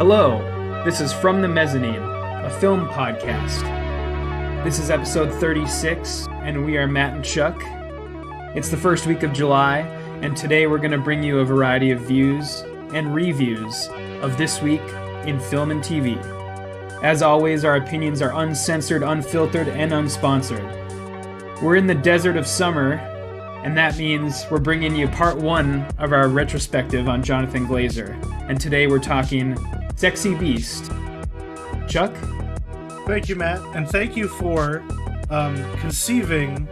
Hello, this is From the Mezzanine, a film podcast. This is episode 36, and we are Matt and Chuck. It's the first week of July, and today we're going to bring you a variety of views and reviews of this week in film and TV. As always, our opinions are uncensored, unfiltered, and unsponsored. We're in the desert of summer, and that means we're bringing you part one of our retrospective on Jonathan Glazer. And today we're talking Sexy Beast. Chuck? Thank you, Matt, and thank you for conceiving,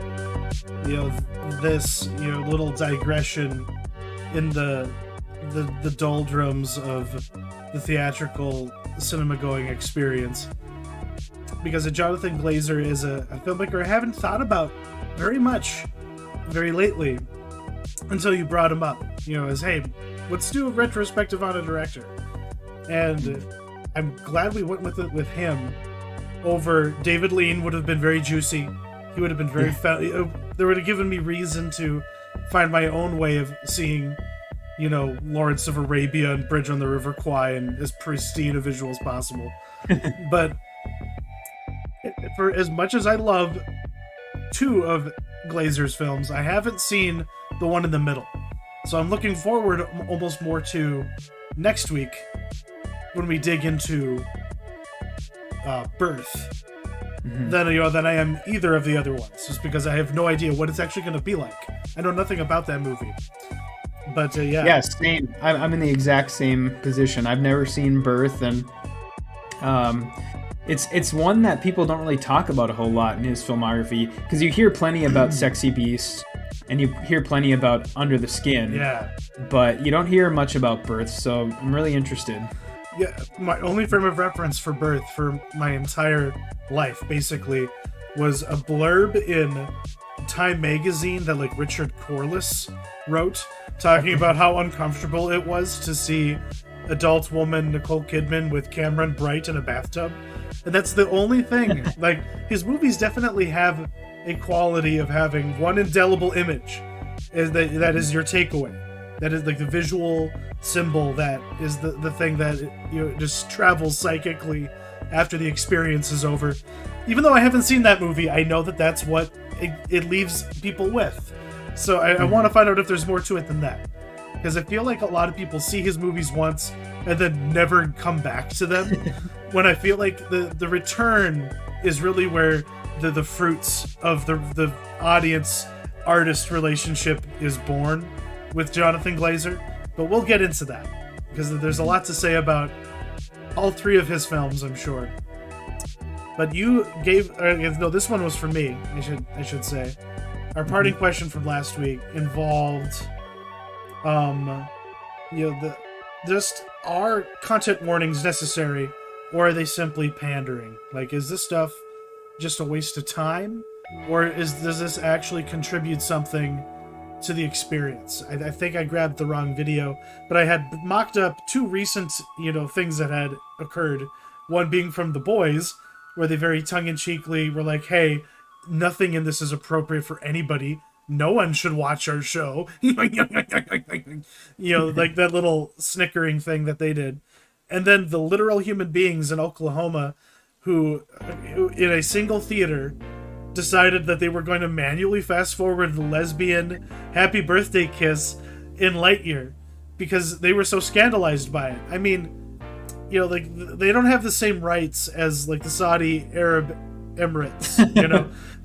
this little digression in the doldrums of the theatrical cinema-going experience. Because Jonathan Glazer is a filmmaker I haven't thought about very much, very lately, until you brought him up. As, hey, let's do a retrospective on a director. And I'm glad we went with it with him over David Lean. Would have been very juicy. He would have been very there would have given me reason to find my own way of seeing, Lawrence of Arabia and Bridge on the River Kwai in as pristine a visual as possible. But for as much as I love two of Glazer's films, I haven't seen the one in the middle. So I'm looking forward almost more to next week when we dig into Birth than I am either of the other ones, just because I have no idea what it's actually going to be like. I know nothing about that movie. But yeah, same. I'm in the exact same position. I've never seen Birth, and it's one that people don't really talk about a whole lot in his filmography, because you hear plenty about Sexy Beast and you hear plenty about Under the Skin. Yeah. But you don't hear much about Birth, so I'm really interested. Yeah, my only frame of reference for Birth for my entire life, basically, was a blurb in Time magazine that Richard Corliss wrote, talking about how uncomfortable it was to see adult woman Nicole Kidman with Cameron Bright in a bathtub. And that's the only thing. His movies definitely have a quality of having one indelible image that is your takeaway. That is the visual symbol that is the thing that just travels psychically after the experience is over. Even though I haven't seen that movie, I know that that's what it leaves people with. So I want to find out if there's more to it than that. Because I feel like a lot of people see his movies once and then never come back to them. When I feel like the return is really where the fruits of the audience-artist relationship is born with Jonathan Glazer. But we'll get into that, because there's a lot to say about all three of his films, I'm sure. But you gave... no, this one was for me, I should say. Our parting question from last week involved... just are content warnings necessary, or are they simply pandering? Is this stuff just a waste of time, or does this actually contribute something to the experience? I think I grabbed the wrong video, but I had mocked up two recent things that had occurred. One being from The Boys, where they very tongue-in-cheekly were like, hey, nothing in this is appropriate for anybody. No one should watch our show. That little snickering thing that they did. And then the literal human beings in Oklahoma who, in a single theater, decided that they were going to manually fast forward the lesbian happy birthday kiss in Lightyear because they were so scandalized by it. I mean, they don't have the same rights as the Saudi Arab Emirates.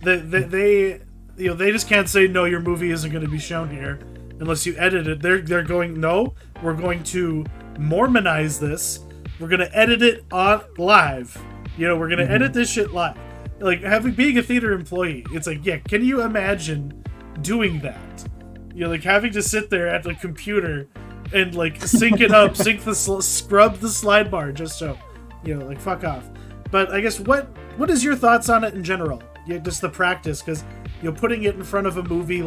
They just can't say, no, your movie isn't going to be shown here unless you edit it. They're going, no, we're going to Mormonize this. We're going to edit it on live. We're going to edit this shit live. Being a theater employee, it's can you imagine doing that? Having to sit there at the computer and sync it up, scrub the slide bar just so, fuck off. But I guess what is your thoughts on it in general? Just the practice, because putting it in front of a movie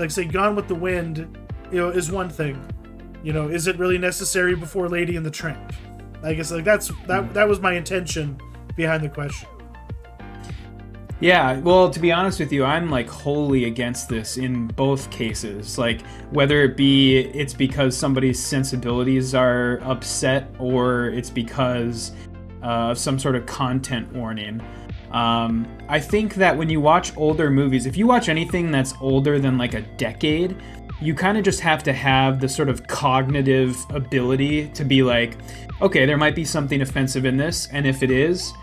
say Gone with the Wind, is one thing. Is it really necessary before Lady and the Tramp? I guess that was my intention behind the question. Yeah, well, to be honest with you, I'm like wholly against this in both cases. Like, whether it's because somebody's sensibilities are upset or it's because of some sort of content warning. I think that when you watch older movies, if you watch anything that's older than like a decade, you kind of just have to have the sort of cognitive ability to be like, okay, there might be something offensive in this, and if it is,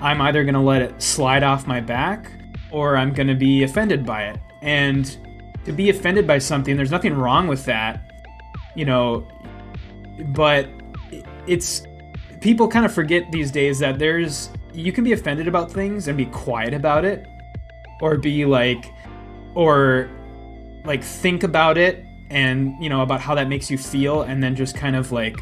I'm either going to let it slide off my back or I'm going to be offended by it. And to be offended by something, there's nothing wrong with that, but it's, people kind of forget these days that you can be offended about things and be quiet about it, or think about it and, about how that makes you feel, and then just kind of like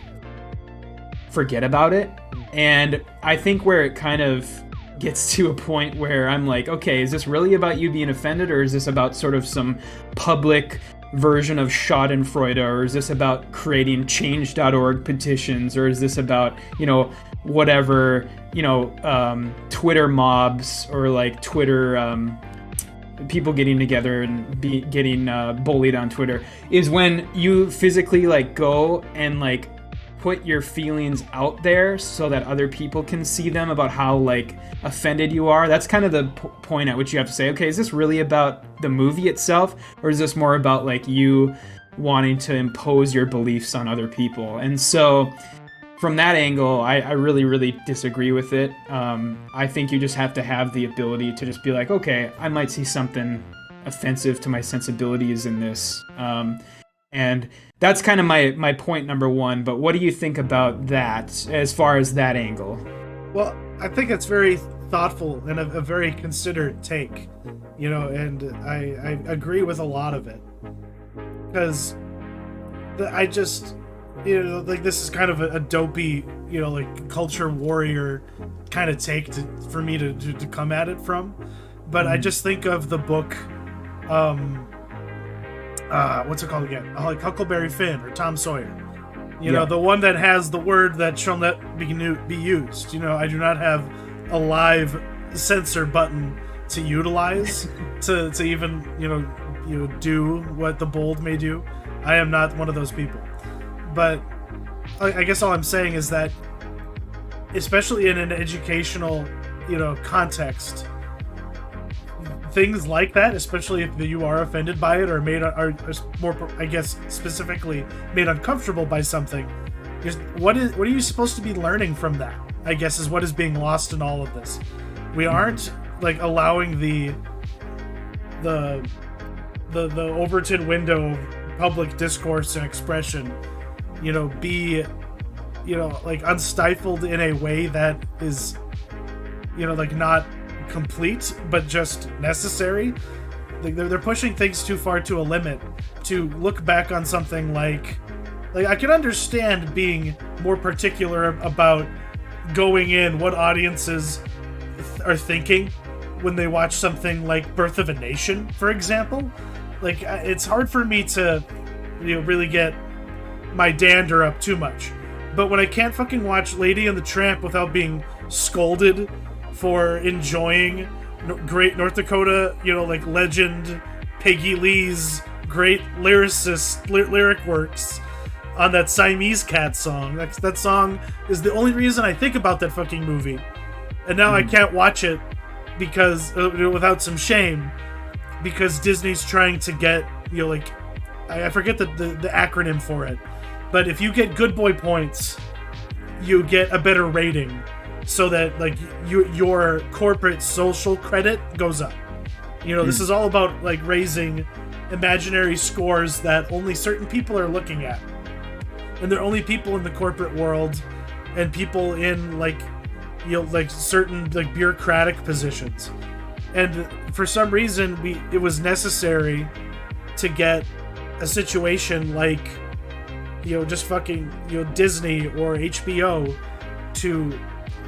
forget about it. And I think where it kind of gets to a point where I'm like, okay, is this really about you being offended, or is this about sort of some public version of Schadenfreude, or is this about creating change.org petitions, or is this about, whatever, Twitter mobs, or like Twitter, people getting together and getting bullied on Twitter, is when you physically like go and like put your feelings out there so that other people can see them about how like offended you are. That's kind of the point at which you have to say, okay, is this really about the movie itself, or is this more about like you wanting to impose your beliefs on other people? And so from that angle, I really, really disagree with it. I think you just have to have the ability to just be like, okay, I might see something offensive to my sensibilities in this. And that's kind of my point number one. But what do you think about that as far as that angle? Well, I think it's very thoughtful and a very considered take, and I agree with a lot of it. Because I just, like, this is kind of a dopey, like culture warrior kind of take for me to come at it from. But I just think of the book, what's it called again? Like Huckleberry Finn or Tom Sawyer. The one that has the word that shall not be used. I do not have a live censor button to utilize to even do what the bold may do. I am not one of those people. But I guess all I'm saying is that, especially in an educational context, things like that, especially if you are offended by it or are more, I guess, specifically made uncomfortable by something, what are you supposed to be learning from that? I guess is what is being lost in all of this. We aren't like allowing the Overton window of public discourse and expression, be like unstifled in a way that is like not complete but just necessary. Like they're pushing things too far to a limit to look back on something like I can understand being more particular about going in what audiences are thinking when they watch something like Birth of a Nation, for example. Like, it's hard for me to really get my dander up too much. But when I can't fucking watch Lady and the Tramp without being scolded for enjoying great North Dakota, like legend Peggy Lee's great lyric works on that Siamese Cat song. That song is the only reason I think about that fucking movie. And now I can't watch it because without some shame, because Disney's trying to get, I forget the acronym for it. But if you get good boy points, you get a better rating, so that like your corporate social credit goes up. This is all about like raising imaginary scores that only certain people are looking at, and they're only people in the corporate world and people in like certain like bureaucratic positions. And for some reason, it was necessary to get a situation like just fucking Disney or HBO to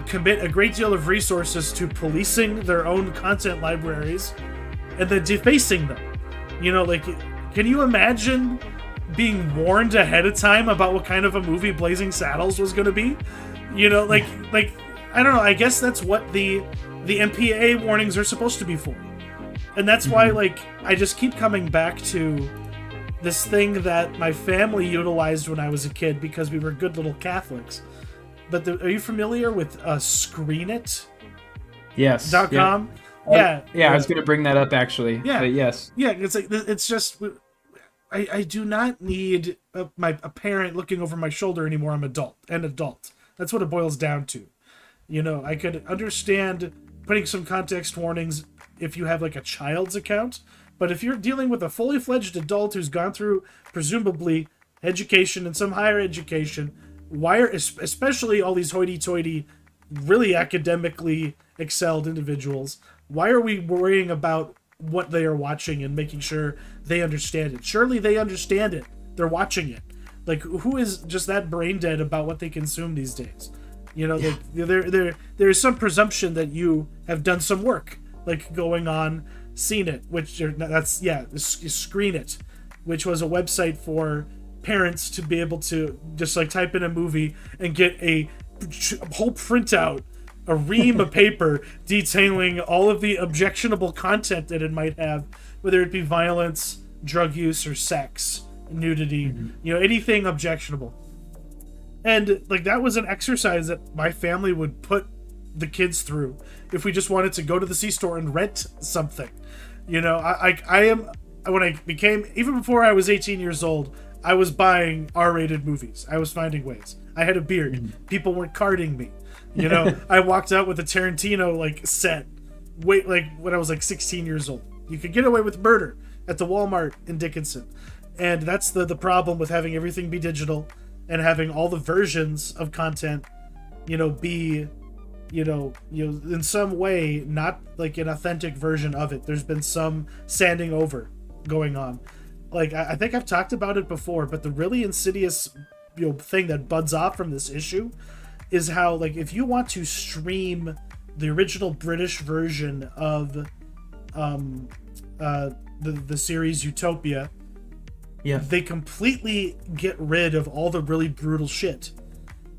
commit a great deal of resources to policing their own content libraries and then defacing them. Can you imagine being warned ahead of time about what kind of a movie Blazing Saddles was going to be? I don't know. I guess that's what the the MPA warnings are supposed to be for. And that's why, like, I just keep coming back to this thing that my family utilized when I was a kid because we were good little Catholics. But are you familiar with ScreenIt? Yes. .com? Yeah. I was going to bring that up, actually. Yeah. But yes. Yeah, it's just... I do not need a parent looking over my shoulder anymore. I'm an adult. That's what it boils down to. You know, I could understand putting some context warnings if you have like a child's account, but if you're dealing with a fully fledged adult who's gone through presumably education and some higher education, especially all these hoity-toity, really academically excelled individuals, why are we worrying about what they are watching and making sure they understand it? Surely they understand it. They're watching it. Like, who is just that brain dead about what they consume these days? You know, there's some presumption that you have done some work, like going on ScreenIt, ScreenIt, which was a website for parents to be able to just like type in a movie and get a whole printout, a ream of paper detailing all of the objectionable content that it might have, whether it be violence, drug use, or sex, nudity, you know, anything objectionable. And like that was an exercise that my family would put the kids through if we just wanted to go to the C-store and rent something. You know, when I became, even before I was 18 years old, I was buying R-rated movies. I was finding ways. I had a beard. People weren't carding me. You know, I walked out with a Tarantino like set when I was like 16 years old. You could get away with murder at the Walmart in Dickinson. And that's the problem with having everything be digital and having all the versions of content, you know, be, you know, in some way not like an authentic version of it. There's been some sanding over going on. Like, I think I've talked about it before, but the really insidious, you know, thing that buds off from this issue is how, like, if you want to stream the original British version of the series Utopia, they completely get rid of all the really brutal shit.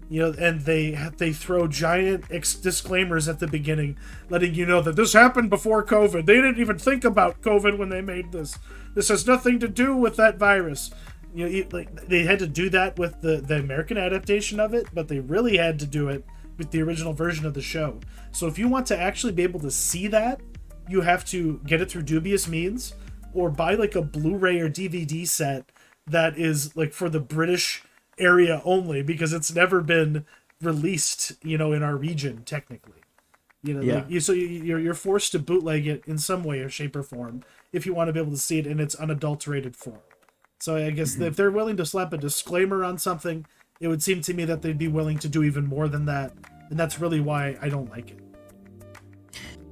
You know, and they throw giant disclaimers at the beginning, letting you know that this happened before COVID. They didn't even think about COVID when they made this. This has nothing to do with that virus. You know, like they had to do that with the American adaptation of it, but they really had to do it with the original version of the show. So if you want to actually be able to see that, you have to get it through dubious means, or buy like a Blu-ray or DVD set that is like for the British area only, because it's never been released, you know, in our region technically. You know, like you're forced to bootleg it in some way or shape or form if you want to be able to see it in its unadulterated form. So I guess if they're willing to slap a disclaimer on something, it would seem to me that they'd be willing to do even more than that, and that's really why I don't like it.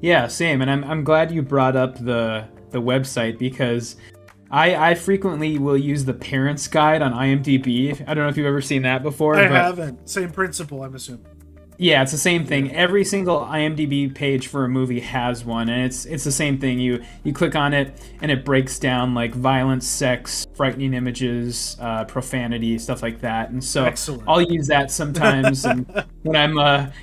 Yeah, same. And I'm glad you brought up the website, because I frequently will use the Parents Guide on IMDb. I don't know if you've ever seen that before. I haven't. Same principle, I'm assuming. Yeah, it's the same thing. Yeah. Every single IMDb page for a movie has one, and it's the same thing. You click on it, and it breaks down like violence, sex, frightening images, profanity, stuff like that. And so Excellent. I'll use that sometimes. And when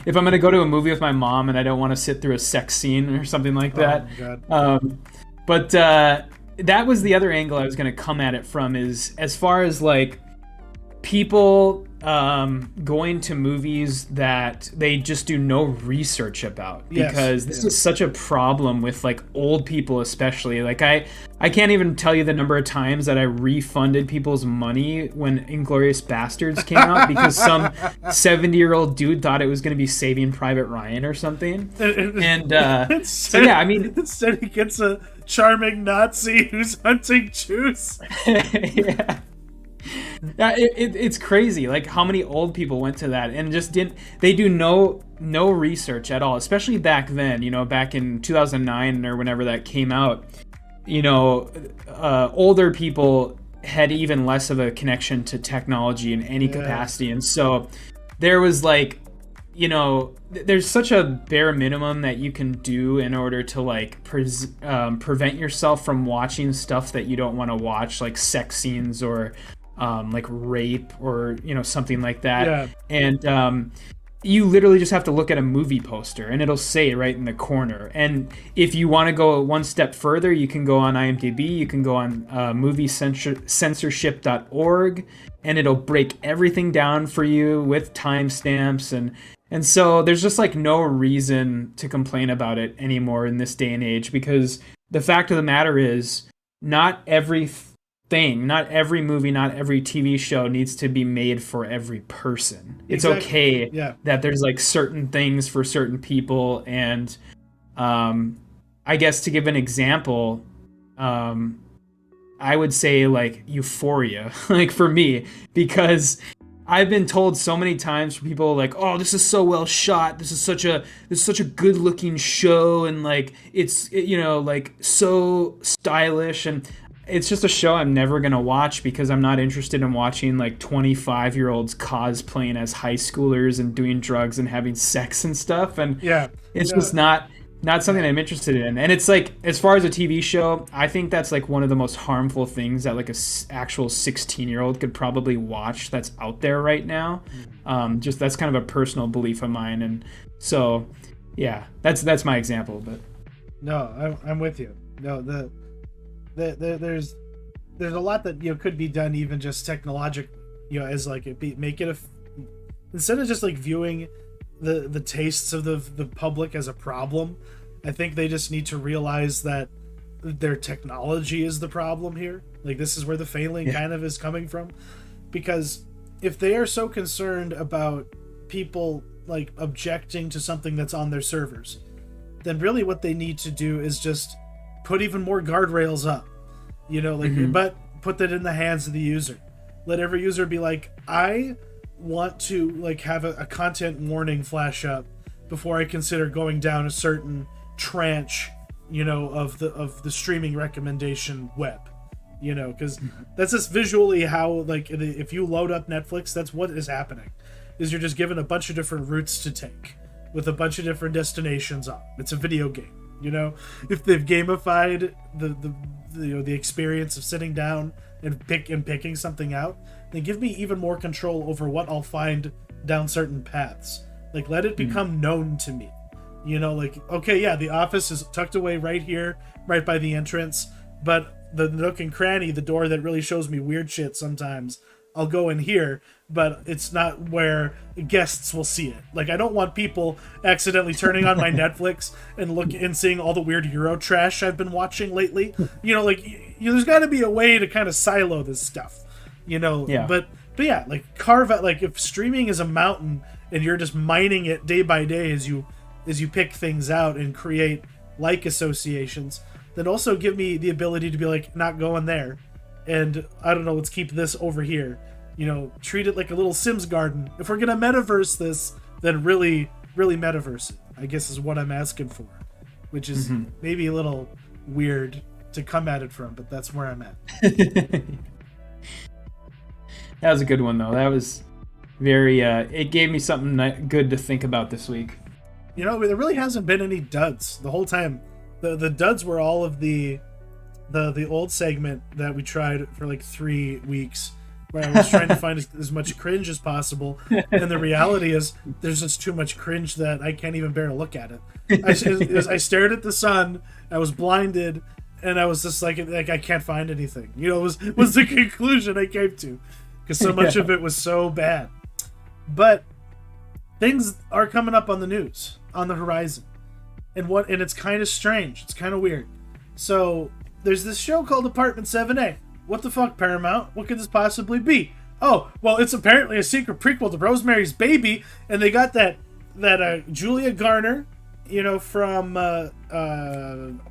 if I'm gonna go to a movie with my mom and I don't want to sit through a sex scene or something like that. Oh my God. But that was the other angle I was gonna come at it from, is as far as like people going to movies that they just do no research about, because this is such a problem with like old people especially. Like I can't even tell you the number of times that I refunded people's money when Inglourious Bastards came out because some 70-year-old dude thought it was going to be Saving Private Ryan or something. And so yeah, I mean, instead he gets a charming Nazi who's hunting Jews. Yeah. It's crazy, like how many old people went to that and just they do no research at all, especially back then, you know, back in 2009 or whenever that came out. You know, older people had even less of a connection to technology in any capacity, and so there was like, you know, there's such a bare minimum that you can do in order to like prevent yourself from watching stuff that you don't want to watch, like sex scenes or like rape or, you know, something like that. And you literally just have to look at a movie poster and it'll say right in the corner. And if you want to go one step further, you can go on IMDb, you can go on moviecensorship.org, and it'll break everything down for you with timestamps. And so there's just like no reason to complain about it anymore in this day and age, because the fact of the matter is not every movie, not every TV show needs to be made for every person. It's okay that there's like certain things for certain people. And I guess to give an example, I would say like Euphoria, like for me, because I've been told so many times from people like, oh, this is so well shot. This is such a good looking show. And like, it's like so stylish. And it's just a show I'm never going to watch because I'm not interested in watching like 25-year-olds cosplaying as high schoolers and doing drugs and having sex and stuff. And it's just not something I'm interested in. And it's like, as far as a TV show, I think that's like one of the most harmful things that like a actual 16-year-old could probably watch that's out there right now. Just that's kind of a personal belief of mine. And so, yeah, that's my example. But no, I'm with you. No, there's a lot that could be done even just technologically, as like instead of just like viewing the tastes of the public as a problem. I think they just need to realize that their technology is the problem here. Like, this is where the failing kind of is coming from, because if they are so concerned about people like objecting to something that's on their servers, then really what they need to do is just put even more guardrails up, but put that in the hands of the user. Let every user be like, I want to like have a content warning flash up before I consider going down a certain tranche, of the streaming recommendation web, because that's just visually how, like, if you load up Netflix, that's what is happening, is you're just given a bunch of different routes to take with a bunch of different destinations on. It's a video game, if they've gamified the experience of sitting down and picking something out, then give me even more control over what I'll find down certain paths. Like, let it become known to me. Like, okay, yeah, the office is tucked away right here, right by the entrance, but the nook and cranny, the door that really shows me weird shit sometimes, I'll go in here, but it's not where guests will see it. Like, I don't want people accidentally turning on my Netflix and seeing all the weird Euro trash I've been watching lately. There's got to be a way to kind of silo this stuff. But yeah, like, carve out, like, if streaming is a mountain and you're just mining it day by day as you pick things out and create like associations, then also give me the ability to be like, not going there, and I don't know, let's keep this over here. Treat it like a little Sims garden. If we're gonna metaverse this, then really metaverse it, I guess, is what I'm asking for, which is maybe a little weird to come at it from, but that's where I'm at. That was a good one, though. That was very it gave me something good to think about this week. There really hasn't been any duds the whole time. The duds were all of the old segment that we tried for like 3 weeks, where I was trying to find as much cringe as possible, and the reality is there's just too much cringe that I can't even bear to look at it. I stared at the sun, I was blinded, and I was just like I can't find anything. Was the conclusion I came to, because so much of it was so bad. But things are coming up on the news, on the horizon, and it's kind of strange. It's kind of weird. So there's this show called Apartment 7A. What the fuck, Paramount? What could this possibly be? Oh, well, it's apparently a secret prequel to Rosemary's Baby, and they got that Julia Garner, from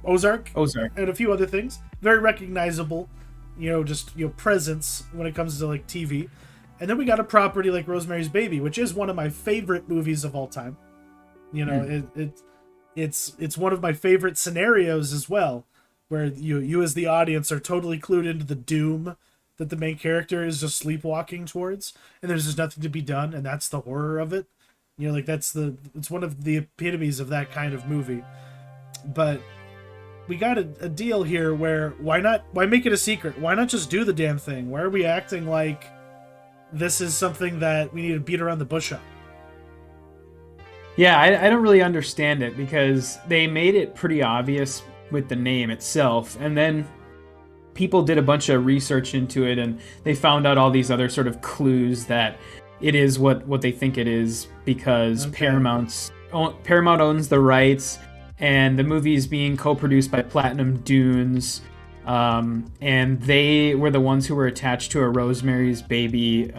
Ozark, and a few other things. Very recognizable, presence when it comes to like TV. And then we got a property like Rosemary's Baby, which is one of my favorite movies of all time. It's one of my favorite scenarios as well, where you as the audience are totally clued into the doom that the main character is just sleepwalking towards, and there's just nothing to be done, and that's the horror of it. It's one of the epitomes of that kind of movie. But we got a deal here where why make it a secret? Why not just do the damn thing? Why are we acting like this is something that we need to beat around the bush on? Yeah, I don't really understand it because they made it pretty obvious with the name itself, and then people did a bunch of research into it, and they found out all these other sort of clues that it is what they think it is because Paramount owns the rights, and the movie is being co-produced by Platinum Dunes. And they were the ones who were attached to a Rosemary's Baby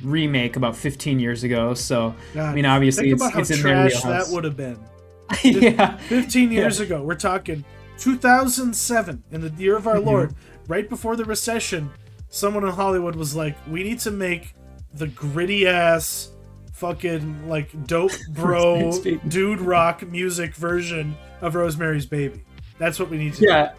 remake about 15 years ago. So, God, I mean, obviously, think about it's how in their trash wheelhouse. that would have been. Yeah. 15 years ago. We're talking 2007, in the year of our Lord, right before the recession. Someone in Hollywood was like, "We need to make the gritty ass, fucking like dope bro dude rock music version of Rosemary's Baby. That's what we need to do." Yeah.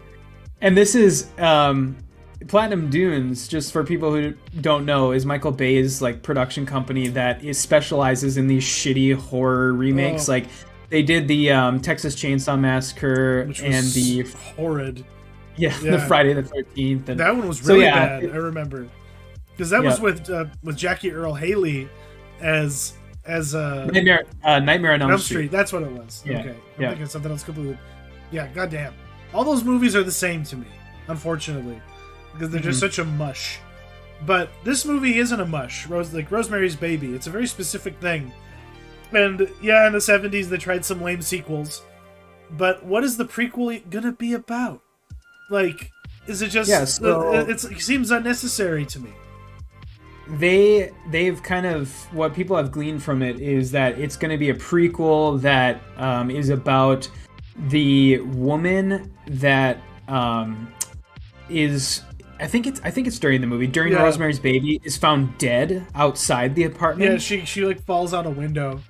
And this is Platinum Dunes, just for people who don't know, is Michael Bay's like production company that specializes in these shitty horror remakes. Like they did the Texas Chainsaw Massacre and the horrid. Yeah, the Friday the 13th. And that one was really bad. I remember because that was with Jackie Earle Haley as Nightmare on Elm Street. That's what it was. Yeah. Okay, I'm thinking of something else completely. Yeah, goddamn. All those movies are the same to me, unfortunately, because they're just such a mush. But this movie isn't a mush. Like Rosemary's Baby, it's a very specific thing. And yeah, in the 70s they tried some lame sequels. But what is the prequel gonna be about? Like, is it just? It seems unnecessary to me. They've kind of, what people have gleaned from it is that it's going to be a prequel that is about the woman that is, I think it's during the movie, during Rosemary's Baby, is found dead outside the apartment. Yeah, she like falls out a window.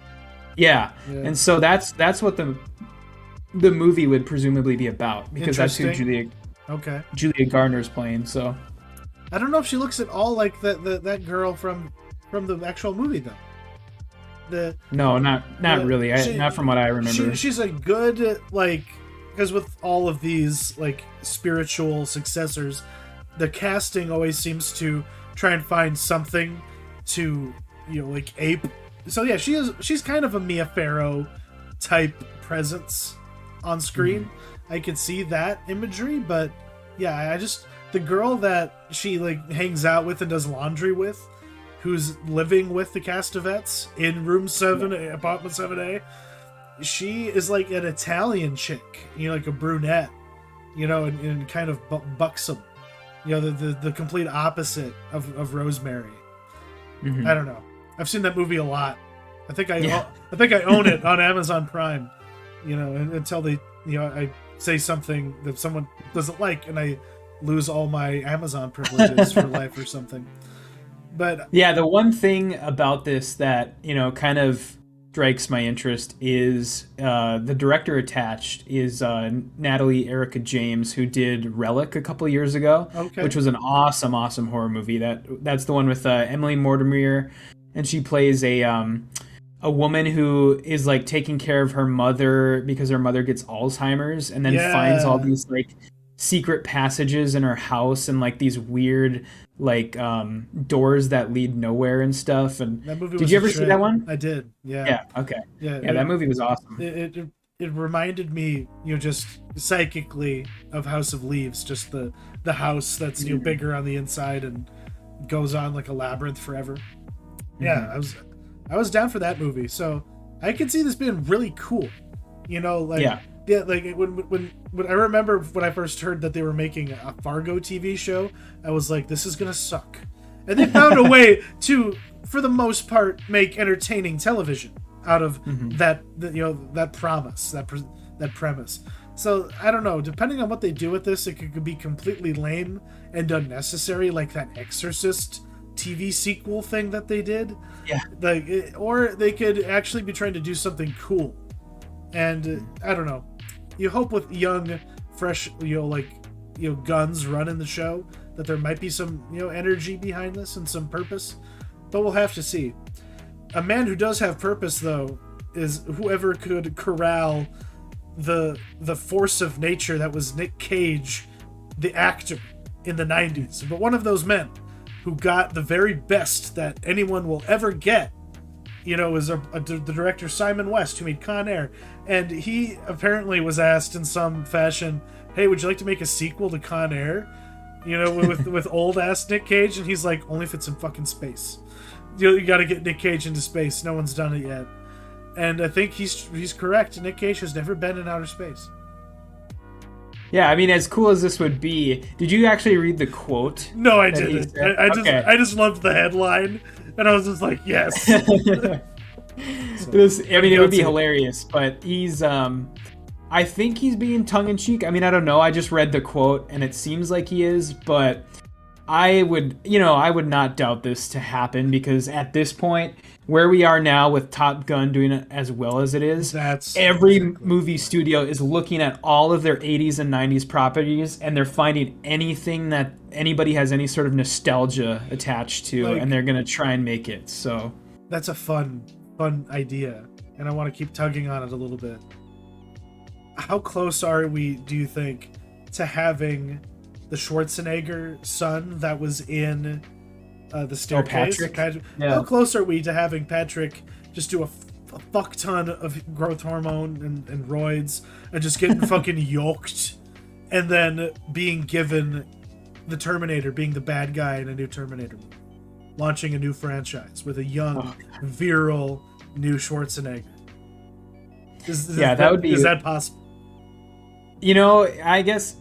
Yeah. And so that's what the movie would presumably be about, because that's who Julia Garner's playing. So I don't know if she looks at all like that girl from the actual movie though. No, not really. Not from what I remember. She's a good, like, because with all of these like spiritual successors, the casting always seems to try and find something to, you know, like ape. So yeah, she's kind of a Mia Farrow type presence on screen. I could see that imagery, but yeah, the girl that she like hangs out with and does laundry with, who's living with the Castavetes in room 7, apartment 7A, she is like an Italian chick, you know, like a brunette, you know, and kind of buxom, you know, the complete opposite of Rosemary. I don't know. I've seen that movie a lot. I think I own it on Amazon Prime, you know, until they, you know, I say something that someone doesn't like and I lose all my Amazon privileges for life or something. But yeah, the one thing about this that, you know, kind of strikes my interest is the director attached is Natalie Erica James, who did Relic a couple years ago, which was an awesome horror movie. That's the one with Emily Mortimer, and she plays a woman who is like taking care of her mother because her mother gets Alzheimer's, and then finds all these like secret passages in her house and like these weird like doors that lead nowhere and stuff. And that movie did you ever see that one? I did. Yeah. Okay. Yeah, that movie was awesome. It reminded me, you know, just psychically of House of Leaves, just the house that's, you know, bigger on the inside and goes on like a labyrinth forever. Yeah, I was down for that movie, so I could see this being really cool. You know, like like when I remember when I first heard that they were making a Fargo TV show, I was like, this is gonna suck. And they found a way to, for the most part, make entertaining television out of that promise, that premise. So I don't know. Depending on what they do with this, it could be completely lame and unnecessary, like that Exorcist TV sequel thing that they did. Yeah. Like, or they could actually be trying to do something cool. And I don't know. You hope with young, fresh, guns running the show that there might be some, energy behind this and some purpose. But we'll have to see. A man who does have purpose, though, is whoever could corral the force of nature that was Nick Cage, the actor, in the 90s. But one of those men who got the very best that anyone will ever get you know, was the director Simon West, who made Con Air, and he apparently was asked in some fashion, "Hey, would you like to make a sequel to Con Air? You know, with old ass Nick Cage?" And he's like, "Only if it's in fucking space. You got to get Nick Cage into space. No one's done it yet." And I think he's correct. Nick Cage has never been in outer space. Yeah, I mean, as cool as this would be, did you actually read the quote? No, I didn't. I just loved the headline, and I was just like, yes. It would be hilarious, but he's, I think he's being tongue-in-cheek. I mean, I don't know. I just read the quote, and it seems like he is, but I would not doubt this to happen, because at this point, where we are now with Top Gun doing it as well as it is, every movie studio is looking at all of their 80s and 90s properties, and they're finding anything that anybody has any sort of nostalgia attached to, and they're going to try and make it. So that's a fun idea, and I want to keep tugging on it a little bit. How close are we, do you think, to having the Schwarzenegger son that was in the Staircase? Patrick? Yeah. How close are we to having Patrick just do a fuck ton of growth hormone and roids and just getting fucking yoked, and then being given the Terminator, being the bad guy in a new Terminator movie, launching a new franchise with a young, virile new Schwarzenegger? Is that possible? You know, I guess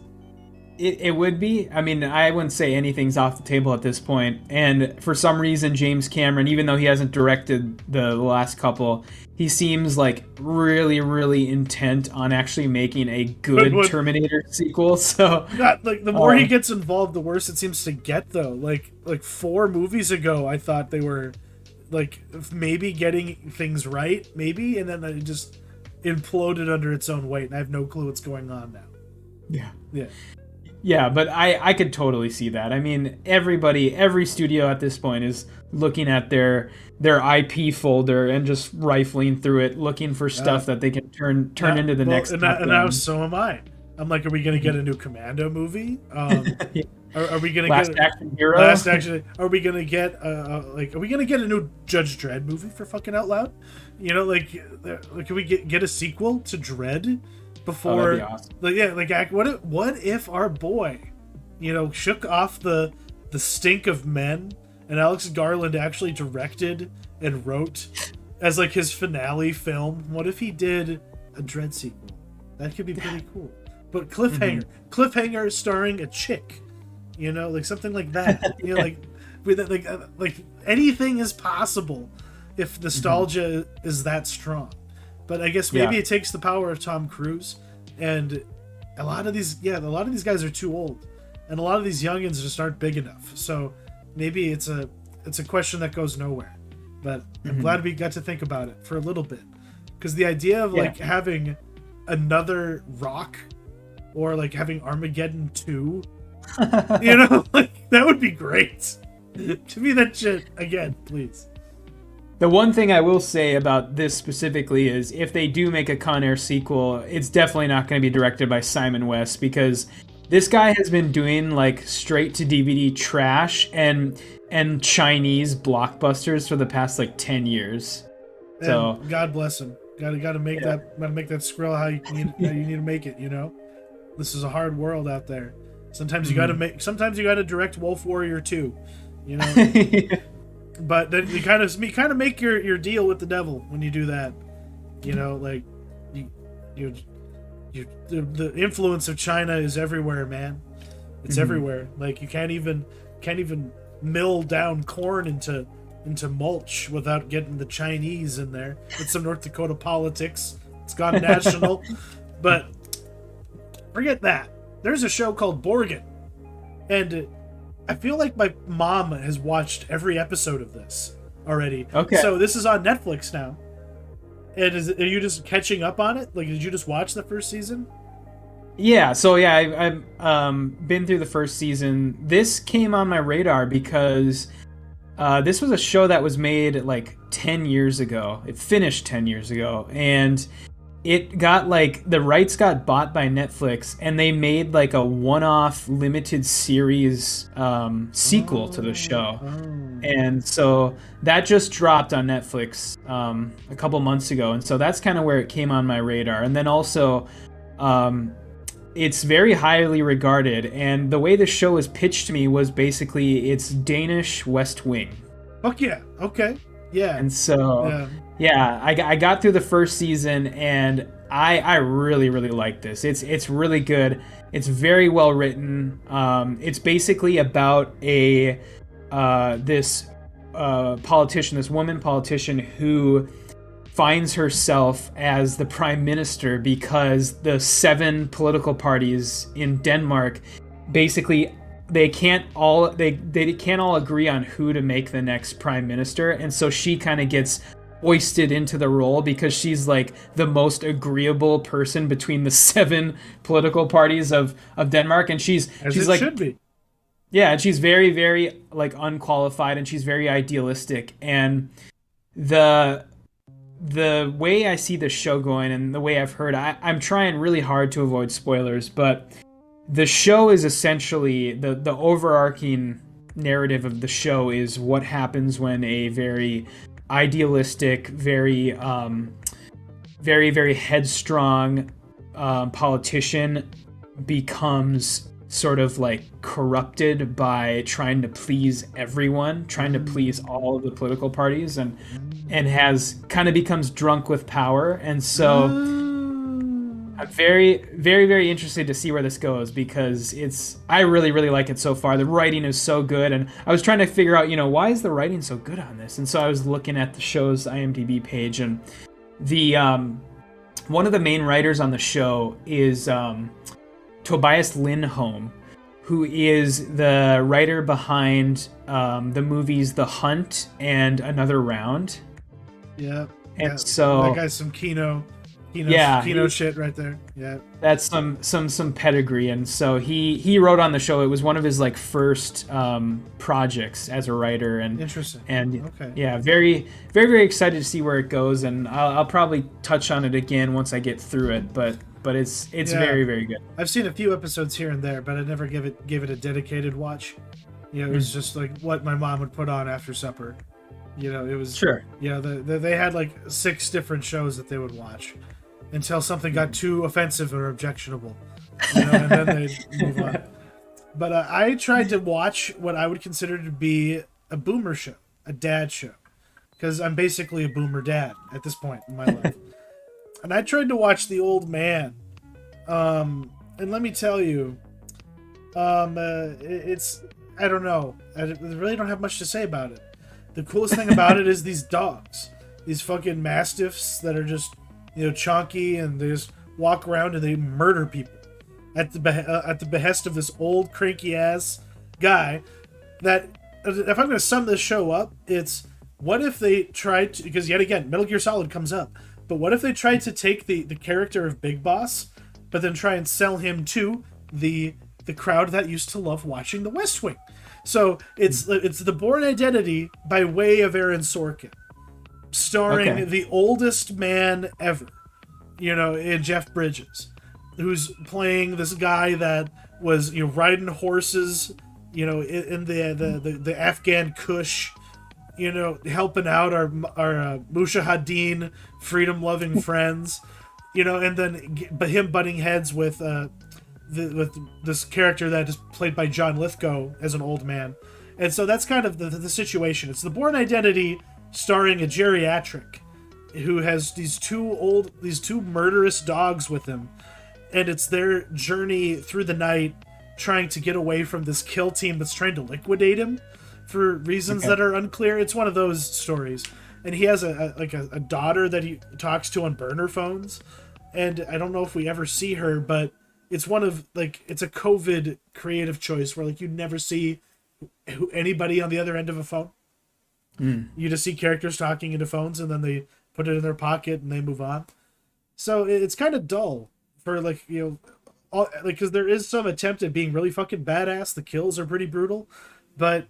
it would be. I mean, I wouldn't say anything's off the table at this point. And for some reason, James Cameron, even though he hasn't directed the last couple, he seems like really, really intent on actually making a good Terminator sequel. So, the more he gets involved, the worse it seems to get, though. Like 4 movies ago, I thought they were like maybe getting things right, maybe, and then it just imploded under its own weight, and I have no clue what's going on now. Yeah, but I could totally see that. I mean, every studio at this point is looking at their IP folder and just rifling through it, looking for stuff that they can turn into the next. And now so am I. I'm like, are we going to get a new Commando movie? Are we going to get Action Hero? Last Action? Are we going to get are we going to get a new Judge Dredd movie, for fucking out loud? You know, can we get a sequel to Dredd before? That'd be awesome. What if our boy, you know, shook off the stink of Men, and Alex Garland actually directed and wrote as like his finale film? What if he did a Dredd sequel? That could be pretty cool. But cliffhanger starring a chick, you know, like something like that. You know, like anything is possible if nostalgia is that strong. But I guess maybe it takes the power of Tom Cruise, and a lot of these guys are too old, and a lot of these youngins just aren't big enough. So maybe it's a question that goes nowhere. But I'm glad we got to think about it for a little bit, because the idea of like having another Rock, or like having Armageddon 2, you know, like that would be great. To me, that shit again, please. The one thing I will say about this specifically is, if they do make a Con Air sequel, it's definitely not going to be directed by Simon West, because this guy has been doing like straight to DVD trash and Chinese blockbusters for the past like 10 years. And so God bless him. Got to make that skrill how you need to make it. You know, this is a hard world out there. Sometimes you got to direct Wolf Warrior 2. You know. But then you kind of make your deal with the devil when you do that, you know. Like the influence of China is everywhere, man. It's everywhere. Like you can't even mill down corn into mulch without getting the Chinese in there. It's some North Dakota politics. It's gone national. But forget that. There's a show called Borgen, and I feel like my mom has watched every episode of this already. Okay. So this is on Netflix now. And are you just catching up on it? Like, did you just watch the first season? Yeah. So yeah, I've been through the first season. This came on my radar because this was a show that was made like 10 years ago. It finished 10 years ago, and it got like the rights got bought by Netflix, and they made like a one-off limited series sequel to the show. And so that just dropped on Netflix a couple months ago, and so that's kind of where it came on my radar. And then also, it's very highly regarded, and the way the show was pitched to me was basically it's Danish West Wing. Fuck yeah. Okay. Yeah. And so, yeah, I got through the first season, and I really, really like this. It's really good. It's very well written. It's basically about this politician, this woman politician who finds herself as the prime minister because the 7 political parties in Denmark basically they can't all agree on who to make the next prime minister, and so she kind of gets hoisted into the role because she's like the most agreeable person between the 7 political parties of Denmark, and she's like should be. Yeah, and she's very, very like unqualified, and she's very idealistic. And the way I see the show going, and the way I've heard, I'm trying really hard to avoid spoilers, but the show is essentially the overarching narrative of the show is what happens when a very idealistic, very very, very headstrong politician becomes sort of like corrupted by trying to please everyone, trying to please all of the political parties, and has kind of becomes drunk with power. And so I'm very, very, very interested to see where this goes, because I really, really like it so far. The writing is so good, and I was trying to figure out, why is the writing so good on this? And so I was looking at the show's IMDb page, and the one of the main writers on the show is Tobias Lindholm, who is the writer behind the movies The Hunt and Another Round. Yeah. And so that guy's some Kino shit right there. Yeah. That's some pedigree, and so he wrote on the show. It was one of his like first projects as a writer, and interesting. And okay. Yeah, very, very, very excited to see where it goes, and I'll probably touch on it again once I get through it, but it's very, very good. I've seen a few episodes here and there, but I never gave it a dedicated watch. It was just like what my mom would put on after supper. It was sure. They had like 6 different shows that they would watch until something got too offensive or objectionable, and then they'd move on. But I tried to watch what I would consider to be a boomer show, a dad show, because I'm basically a boomer dad at this point in my life. And I tried to watch The Old Man, and let me tell you, it's I don't know. I really don't have much to say about it. The coolest thing about it is these dogs, these fucking mastiffs that are just chonky, and they just walk around and they murder people at the behest of this old cranky ass guy. That if I'm going to sum this show up, it's what if they tried to, because yet again Metal Gear Solid comes up, but what if they tried to take the character of Big Boss, but then try and sell him to the crowd that used to love watching The West Wing. So it's The Bourne Identity by way of Aaron Sorkin, starring the oldest man ever, in Jeff Bridges, who's playing this guy that was riding horses, in the Afghan Kush, helping out our Mujahideen freedom-loving friends, and then him butting heads with this character that is played by John Lithgow as an old man. And so that's kind of the situation. It's The Bourne Identity starring a geriatric who has these two murderous dogs with him, and it's their journey through the night trying to get away from this kill team that's trying to liquidate him for reasons that are unclear. It's one of those stories. And he has a daughter that he talks to on burner phones, and I don't know if we ever see her, but it's one of it's a COVID creative choice where you never see anybody on the other end of a phone. You just see characters talking into phones, and then they put it in their pocket and they move on. So it's kind of dull for because there is some attempt at being really fucking badass. The kills are pretty brutal, but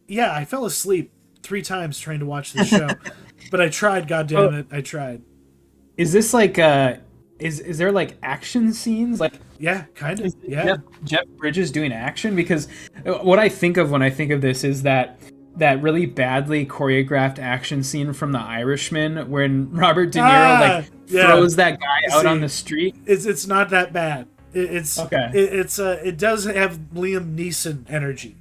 yeah, I fell asleep 3 times trying to watch this show, but I tried. Goddamn it, I tried. Is this is there like action scenes? Like, Yeah, kind of. is Yeah. Jeff Bridges doing action? Because what I think of when I think of this is that really badly choreographed action scene from The Irishman when Robert De Niro throws that guy out on the street. It's not that bad. Okay. It does have Liam Neeson energy,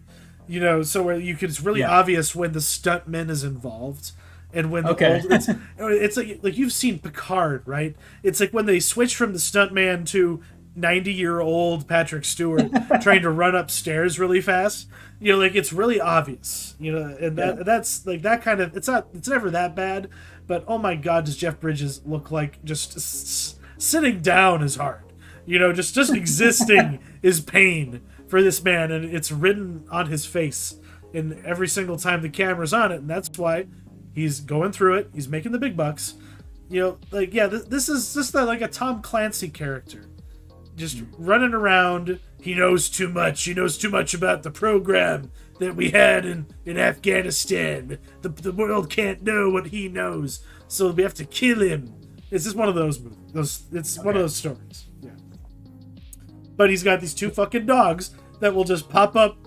so where it's really obvious when the stuntman is involved. And when it's like you've seen Picard, right? It's like when they switch from the stuntman to 90-year-old Patrick Stewart trying to run upstairs really fast. It's really obvious. And that's like that kind of. It's never that bad, but oh my God, does Jeff Bridges look like just sitting down is hard. Just existing is pain for this man, and it's written on his face. And every single time the camera's on it, and that's why. He's going through it. He's making the big bucks. This is just like a Tom Clancy character. Just running around. He knows too much. He knows too much about the program that we had in Afghanistan. The world can't know what he knows, so we have to kill him. It's just one of those movies. One of those stories. Yeah. But he's got these two fucking dogs that will just pop up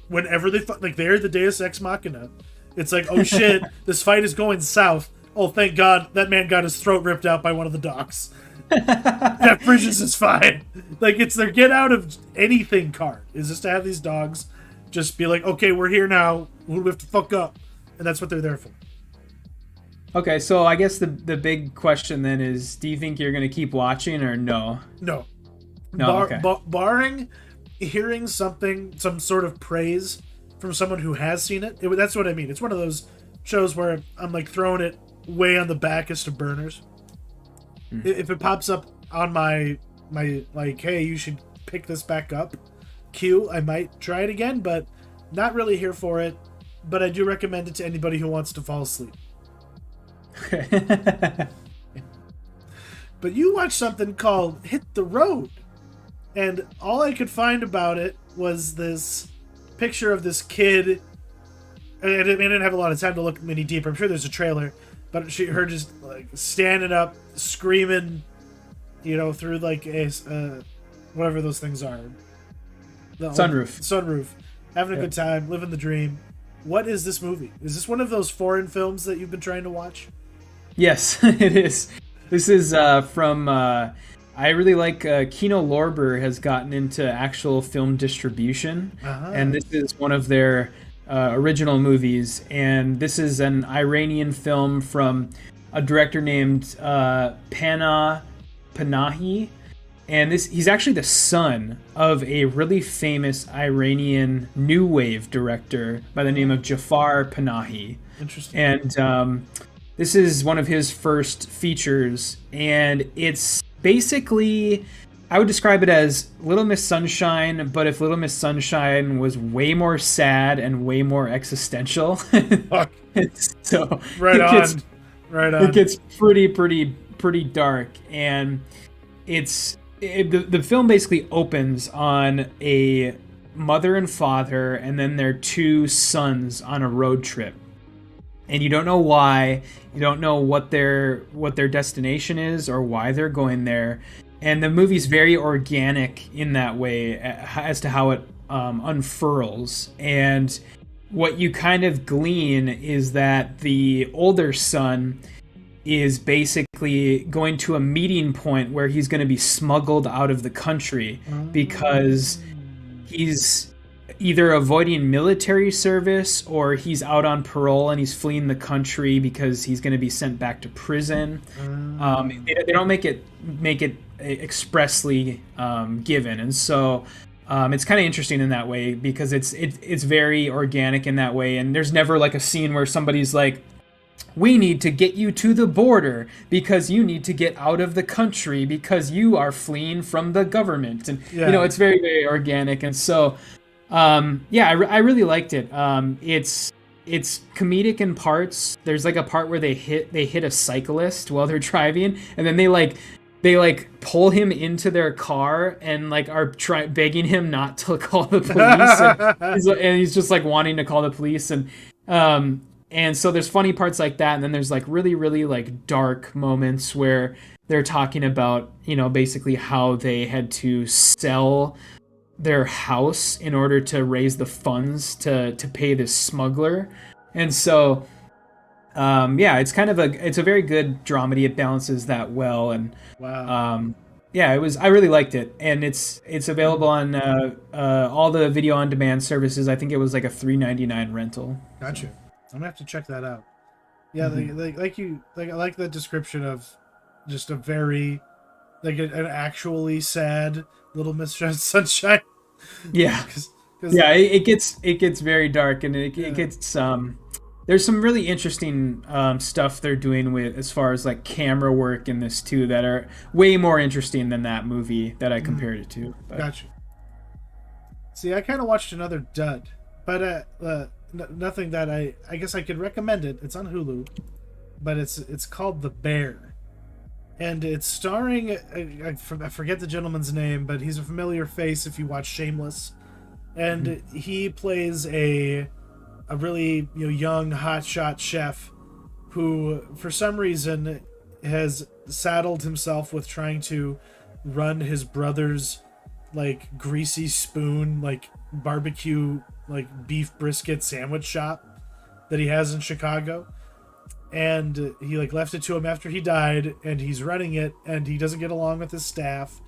whenever they're the Deus Ex Machina. It's like, oh shit, this fight is going south. Oh, thank God, that man got his throat ripped out by one of the dogs. Jeff Bridges is fine. It's their get out of anything card. Is just to have these dogs just be like, okay, we're here now. We have to fuck up. And that's what they're there for. Okay, so I guess the big question then is, do you think you're going to keep watching or no? No. Okay. Barring hearing some sort of praise from someone who has seen it. That's what I mean. It's one of those shows where I'm like throwing it way on the backest of burners. If it pops up on my like, hey, you should pick this back up queue, I might try it again, but not really here for it. But I do recommend it to anybody who wants to fall asleep. But you watched something called Hit the Road, and all I could find about it was this picture of this kid. I didn't have a lot of time to look any deeper. I'm sure there's a trailer, but her just like standing up, screaming, through like a whatever those things are, sunroof, having a good time, living the dream. What is this movie? Is this one of those foreign films that you've been trying to watch? Yes, it is. This is from. I really like Kino Lorber has gotten into actual film distribution, and this is one of their original movies. And this is an Iranian film from a director named Panahi, and he's actually the son of a really famous Iranian new wave director by the name of Jafar Panahi. Interesting. And this is one of his first features, and it's basically, I would describe it as Little Miss Sunshine, but if Little Miss Sunshine was way more sad and way more existential. So it gets pretty dark, and the film basically opens on a mother and father and then their two sons on a road trip. And you don't know why, you don't know what their destination is or why they're going there. And the movie's very organic in that way as to how it unfurls. And what you kind of glean is that the older son is basically going to a meeting point where he's going to be smuggled out of the country because he's either avoiding military service or he's out on parole and he's fleeing the country because he's going to be sent back to prison. They don't make it expressly given, and so it's kind of interesting in that way because it's very organic in that way, and there's never like a scene where somebody's like, we need to get you to the border because you need to get out of the country because you are fleeing from the government, and it's very, very organic. And so I really liked it. It's comedic in parts. There's like a part where they hit a cyclist while they're driving, and then they pull him into their car and like are begging him not to call the police, and he's just like wanting to call the police. And And so there's funny parts like that, and then there's like really, really like dark moments where they're talking about, basically how they had to sell their house in order to raise the funds to pay this smuggler. And so it's a very good dramedy. It balances that well, and Wow. I really liked it, and it's available on all the video on demand services. I think it was like a $3.99 rental. Gotcha. I'm gonna have to check that out. Yeah, I like the description of just a very an actually sad Little Miss Sunshine. Yeah, it gets very dark, and it gets there's some really interesting stuff they're doing with as far as like camera work in this too that are way more interesting than that movie that I compared it to. But. Gotcha. See, I kind of watched another dud, but nothing that I guess I could recommend it. It's on Hulu, but it's called The Bear, and it's starring I forget the gentleman's name, but he's a familiar face if you watch Shameless, and he plays a really young hotshot chef who for some reason has saddled himself with trying to run his brother's like greasy spoon like barbecue like beef brisket sandwich shop that he has in Chicago, and he like left it to him after he died, and he's running it, and he doesn't get along with his staff,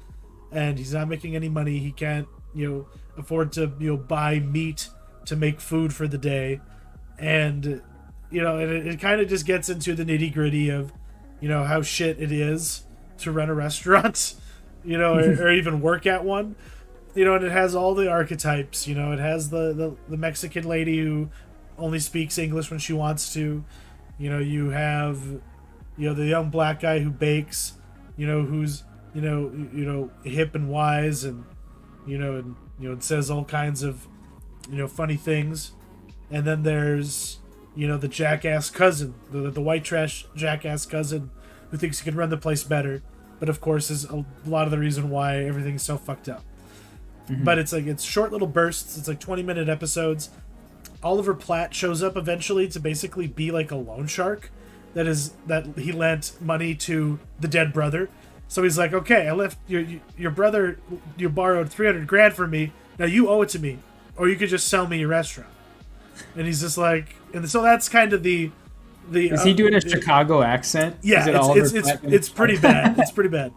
and he's not making any money. He can't afford to buy meat to make food for the day, and it kind of just gets into the nitty gritty of how shit it is to run a restaurant, or even work at one, and it has all the archetypes. It has the Mexican lady who only speaks English when she wants to. You have the young black guy who bakes, who's hip and wise, and it says all kinds of funny things. And then there's the jackass cousin, the white trash jackass cousin who thinks he can run the place better, but of course is a lot of the reason why everything's so fucked up. But it's short little bursts. It's like 20-minute episodes. Oliver Platt shows up eventually to basically be like a loan shark that he lent money to the dead brother. So he's like, okay, I left your brother, you borrowed $300,000 from me, now you owe it to me, or you could just sell me your restaurant. And he's just like, and so that's kind of the is he doing a Chicago accent? Yeah, it's pretty bad. It's pretty bad.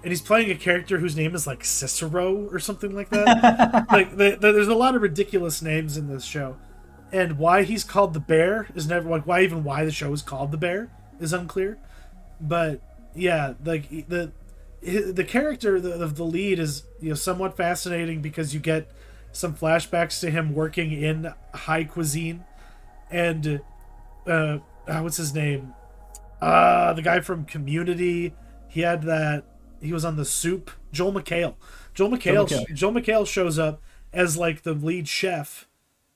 And he's playing a character whose name is like Cicero or something like that. There's a lot of ridiculous names in this show, and why he's called the Bear is never like why the show is called the Bear is unclear. But yeah, like the character of the lead is somewhat fascinating because you get some flashbacks to him working in high cuisine, and what's his name? The guy from Community. He was on The Soup. Joel McHale. Joel McHale shows up as like the lead chef,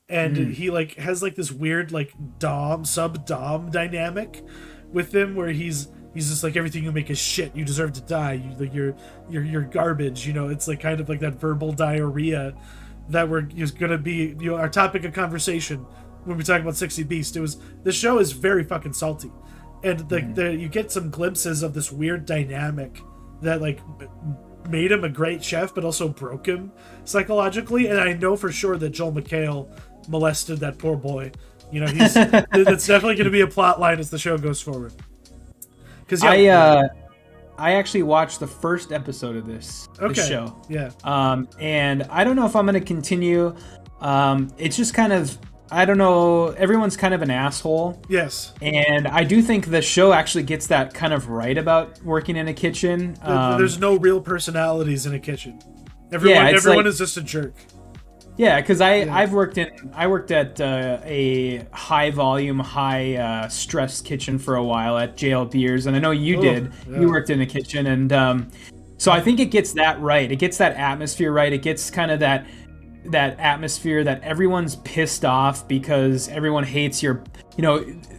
and he like has like this weird like sub-dom dynamic with him where he's just like, everything you make is shit. You deserve to die. You're garbage. It's like kind of like that verbal diarrhea that is going to be our topic of conversation when we talk about 60 Beast. The show is very fucking salty, and you get some glimpses of this weird dynamic that like made him a great chef but also broke him psychologically. And I know for sure that Joel McHale molested that poor boy. That's definitely going to be a plot line as the show goes forward. Because I actually watched the first episode of this show. Yeah. And I don't know if I'm going to continue. It's just kind of, I don't know, everyone's kind of an asshole. Yes. And I do think the show actually gets that kind of right about working in a kitchen. There's no real personalities in a kitchen. Everyone is just a jerk. Yeah, because I worked at a high volume, high stress kitchen for a while at JL Beers, and I know you did. Yeah. You worked in a kitchen, and so I think it gets that right. It gets that atmosphere right. It gets kind of that that atmosphere that everyone's pissed off because everyone hates your,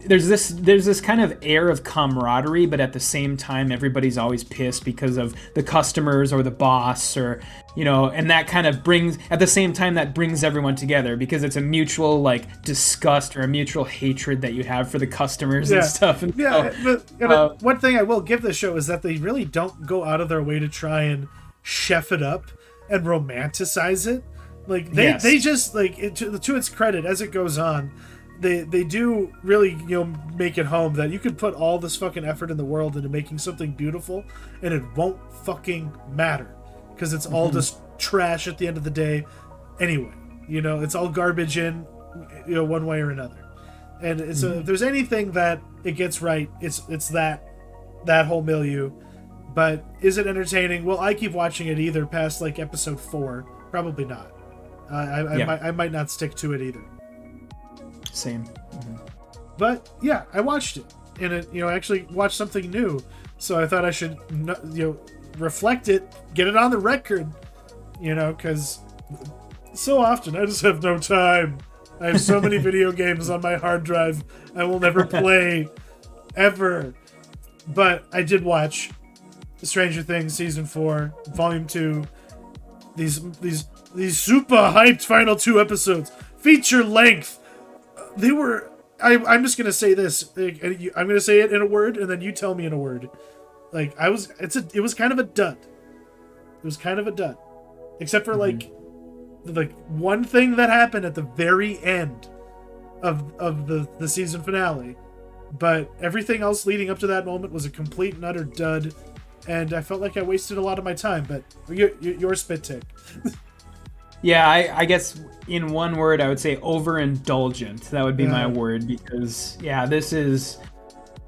there's this kind of air of camaraderie, but at the same time everybody's always pissed because of the customers or the boss, or and that kind of brings, at the same time, that brings everyone together because it's a mutual like disgust or a mutual hatred that you have for the customers and stuff. And but one thing I will give this show is that they really don't go out of their way to try and chef it up and romanticize it. Like they just like to its credit, as it goes on, they do really make it home that you could put all this fucking effort in the world into making something beautiful and it won't fucking matter because it's all just trash at the end of the day anyway. It's all garbage in one way or another. And if there's anything that it gets right, it's that whole milieu. But is it entertaining? Well, I keep watching it either past like episode 4, probably not. I might not stick to it either. Same. But yeah, I watched it, and it actually watched something new. So I thought I should reflect it, get it on the record, because so often I just have no time. I have so many video games on my hard drive I will never play ever. But I did watch Stranger Things season 4, volume 2. These super hyped final 2 episodes, feature length. They were. I'm just gonna say this. I'm gonna say it in a word, and then you tell me in a word. Like it was kind of a dud. It was kind of a dud, except for like one thing that happened at the very end of the season finale. But everything else leading up to that moment was a complete and utter dud, and I felt like I wasted a lot of my time. But your spit take. Yeah, I guess in one word I would say overindulgent. That would be my word, because this is,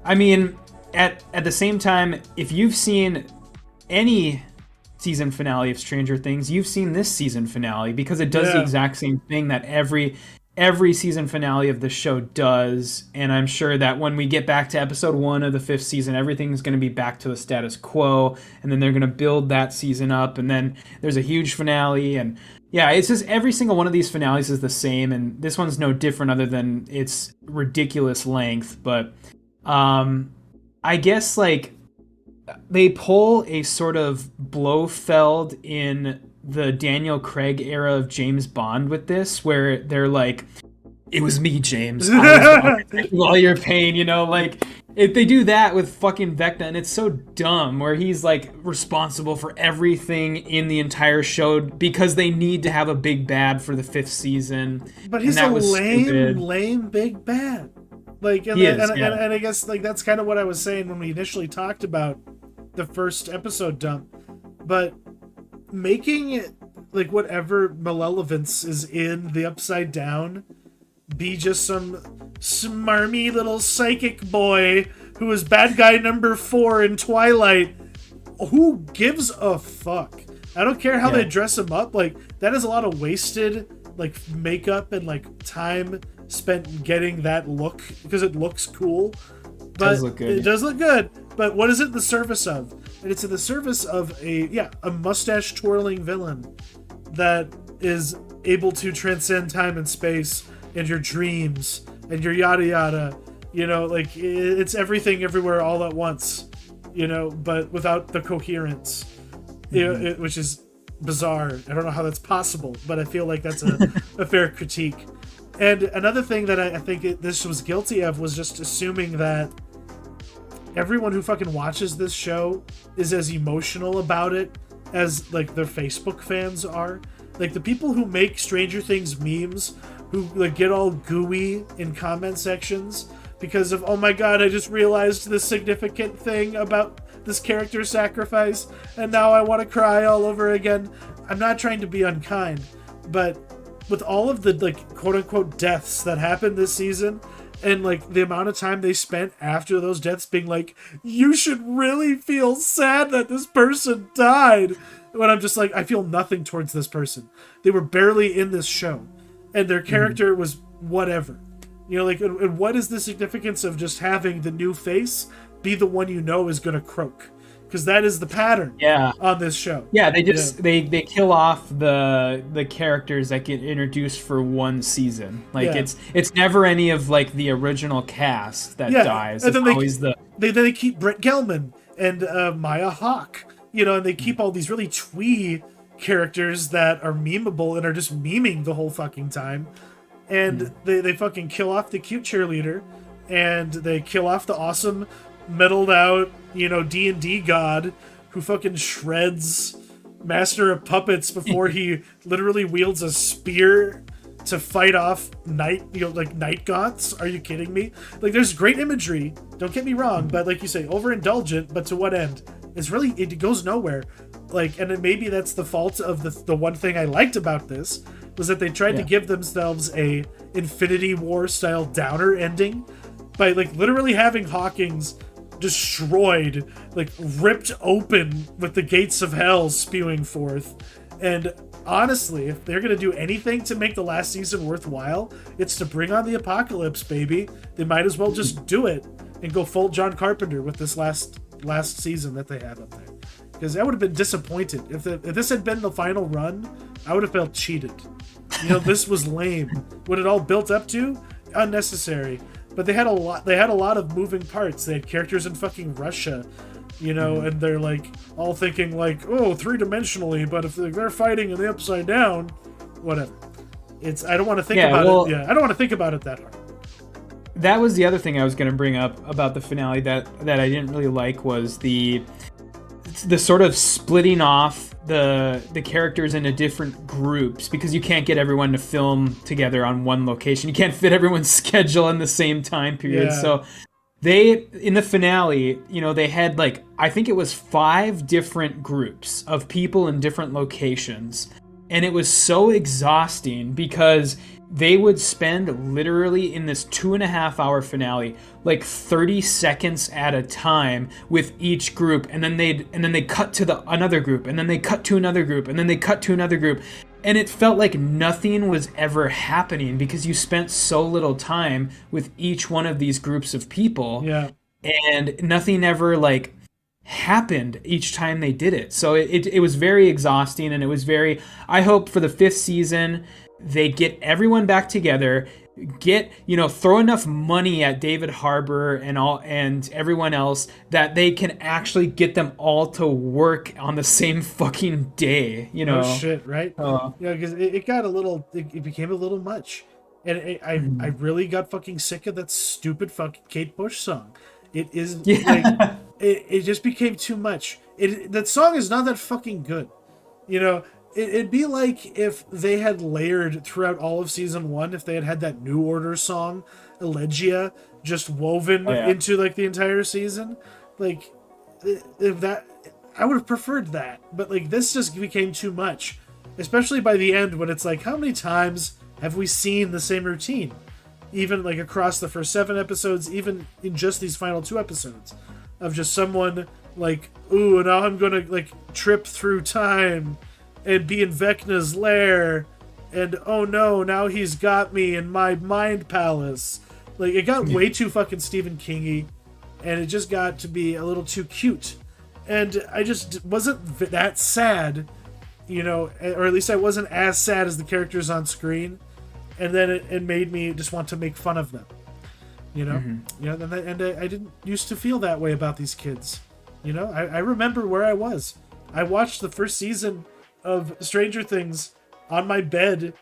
I mean, at the same time, if you've seen any season finale of Stranger Things, you've seen this season finale, because it does the exact same thing that every season finale of the show does. And I'm sure that when we get back to episode 1 of the 5th season, everything's going to be back to the status quo, and then they're going to build that season up, and then there's a huge finale. And it's just every single one of these finales is the same, and this one's no different other than its ridiculous length. But I guess like they pull a sort of Blofeld in the Daniel Craig era of James Bond with this, where they're like, it was me, James. I was all your pain, like if they do that with fucking Vecna, and it's so dumb, where he's like responsible for everything in the entire show because they need to have a big bad for the 5th season. But he's a lame big bad. Like, and I guess like that's kind of what I was saying when we initially talked about the first episode dump. But making it like whatever malevolence is in the Upside Down be just some smarmy little psychic boy who is bad guy number 4 in Twilight. Who gives a fuck? I don't care how they dress him up. Like, that is a lot of wasted like makeup and like time spent getting that look, because it looks cool. But it does look good. But what is it the service of? And it's in the service of a mustache twirling villain that is able to transcend time and space and your dreams and your yada yada. Like it's everything everywhere all at once. But without the coherence. Which is bizarre. I don't know how that's possible, but I feel like that's a fair critique. And another thing that I think this was guilty of was just assuming that everyone who fucking watches this show is as emotional about it as like their Facebook fans are. Like the people who make Stranger Things memes, who like get all gooey in comment sections because of, oh my god, I just realized this significant thing about this character sacrifice and now I want to cry all over again. I'm not trying to be unkind, but with all of the like quote unquote deaths that happened this season, and like the amount of time they spent after those deaths being like, you should really feel sad that this person died, when I'm just like, I feel nothing towards this person. They were barely in this show and their character was whatever, like, and what is the significance of just having the new face be the one is gonna croak? because that is the pattern on this show. Yeah, they just they kill off the characters that get introduced for one season. Like it's never any of like the original cast that dies. And then it's always they keep Brett Gelman and Maya Hawke, and they keep all these really twee characters that are memeable and are just memeing the whole fucking time. And they fucking kill off the cute cheerleader, and they kill off the awesome metaled out, D&D god who fucking shreds Master of Puppets before he literally wields a spear to fight off night goths. Are you kidding me? Like, there's great imagery, don't get me wrong, but like you say, overindulgent, but to what end? It goes nowhere. Like, and maybe that's the fault of the one thing I liked about this was that they tried to give themselves a Infinity War style downer ending by like literally having Hawkins destroyed, like ripped open with the gates of hell spewing forth. And honestly, if they're gonna do anything to make the last season worthwhile, it's to bring on the apocalypse, baby. They might as well just do it and go full John Carpenter with this last season that they have up there. Because I would have been disappointed if this had been the final run. I would have felt cheated. This was lame. What it all built up to, unnecessary. But they had a lot of moving parts. They had characters in fucking Russia, and they're like all thinking like, oh, 3-dimensionally, but if they're fighting in the upside down, whatever. I don't want to think about it. Yeah, I don't want to think about it that hard. That was the other thing I was going to bring up about the finale that I didn't really like was the sort of splitting off the characters into different groups, because you can't get everyone to film together on one location. You can't fit everyone's schedule in the same time period. So they, in the finale, they had like, I think it was 5 different groups of people in different locations. And it was so exhausting because they would spend literally in this 2.5-hour finale like 30 seconds at a time with each group, and then they cut to another group, and then they cut to another group, and then they cut to another group, and it felt like nothing was ever happening because you spent so little time with each one of these groups of people, and nothing ever like happened each time they did it. So it was very exhausting, and it was very, I hope for the 5th season they get everyone back together, throw enough money at David Harbour and everyone else that they can actually get them all to work on the same fucking day, Oh shit, right? Because it got it became a little much. And I really got fucking sick of that stupid fucking Kate Bush song. It is like it just became too much. That song is not that fucking good. It'd be like if they had layered throughout all of season 1, if they had that New Order song, Elegia, just woven into like the entire season. Like, if that, I would have preferred that. But like, this just became too much, especially by the end when it's like, how many times have we seen the same routine? Even like across the first 7 episodes, even in just these final 2 episodes, of just someone like, ooh, now I'm gonna like trip through time and be in Vecna's lair, and oh no, now he's got me in my mind palace. Like, it got way too fucking Stephen King-y, and it just got to be a little too cute. And I just wasn't that sad, or at least I wasn't as sad as the characters on screen. And then it made me just want to make fun of them, and I didn't used to feel that way about these kids. I remember where I was. I watched the first season of Stranger Things on my bed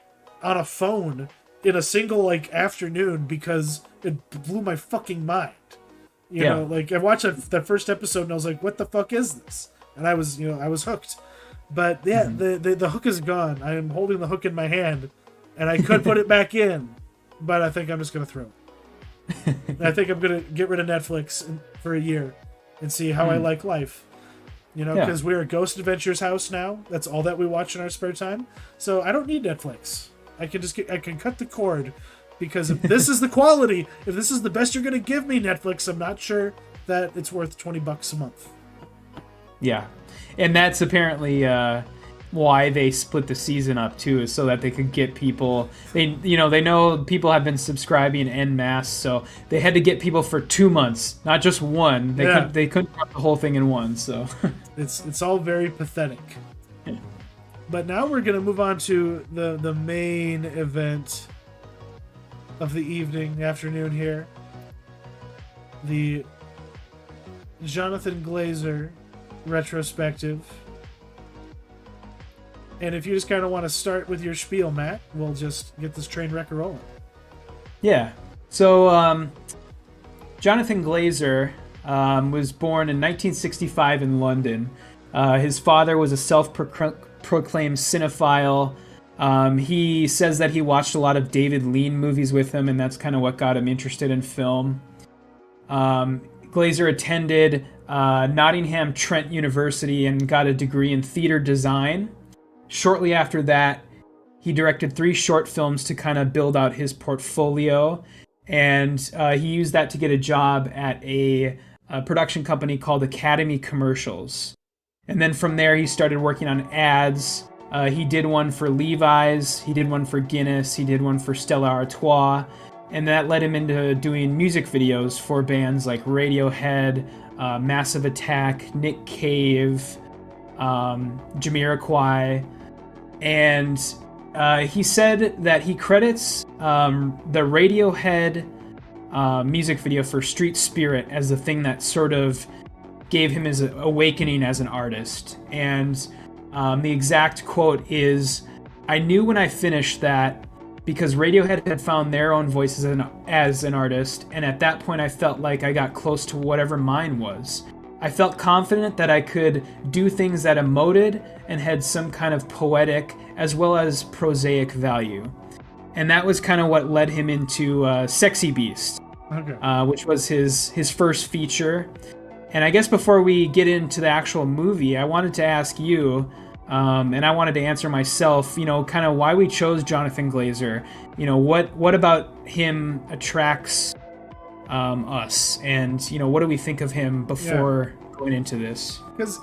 on a phone in a single like afternoon because it blew my fucking mind. Like, I watched that first episode and I was like, what the fuck is this? And I was hooked. But the hook is gone. I am holding the hook in my hand, and I could put it back in, but I think I'm just gonna throw it. I think I'm gonna get rid of Netflix for a year and see how I like life. Because we're a Ghost Adventures house now. That's all that we watch in our spare time. So I don't need Netflix. I can cut the cord, because if this is the quality, if this is the best you're going to give me, Netflix, I'm not sure that it's worth $20 a month. Yeah. And that's apparently why they split the season up too, is so that they could get people. They know people have been subscribing en masse, so they had to get people for 2 months, not just one. They couldn't run the whole thing in one. So it's all very pathetic. But now we're gonna move on to the main event of the evening, the afternoon here. The Jonathan Glazer retrospective. And if you just kind of want to start with your spiel, Matt, we'll just get this train wreck rolling. Yeah. So, Jonathan Glazer was born in 1965 in London. His father was a self-proclaimed cinephile. He says that he watched a lot of David Lean movies with him, and that's kind of what got him interested in film. Glazer attended Nottingham Trent University and got a degree in theater design. Shortly after that, he directed 3 short films to kind of build out his portfolio, and he used that to get a job at a production company called Academy Commercials. And then from there, he started working on ads. He did one for Levi's, he did one for Guinness, he did one for Stella Artois, and that led him into doing music videos for bands like Radiohead, Massive Attack, Nick Cave, Jamiroquai. And he said that he credits the Radiohead music video for Street Spirit as the thing that sort of gave him his awakening as an artist. And the exact quote is, "I knew when I finished that because Radiohead had found their own voices as an artist, and at that point I felt like I got close to whatever mine was. I felt confident that I could do things that emoted and had some kind of poetic as well as prosaic value." And that was kind of what led him into Sexy Beast, which was his first feature. And I guess before we get into the actual movie, I wanted to ask you, and I wanted to answer myself, kind of why we chose Jonathan Glazer. What about him attracts us, and what do we think of him before going into this? Because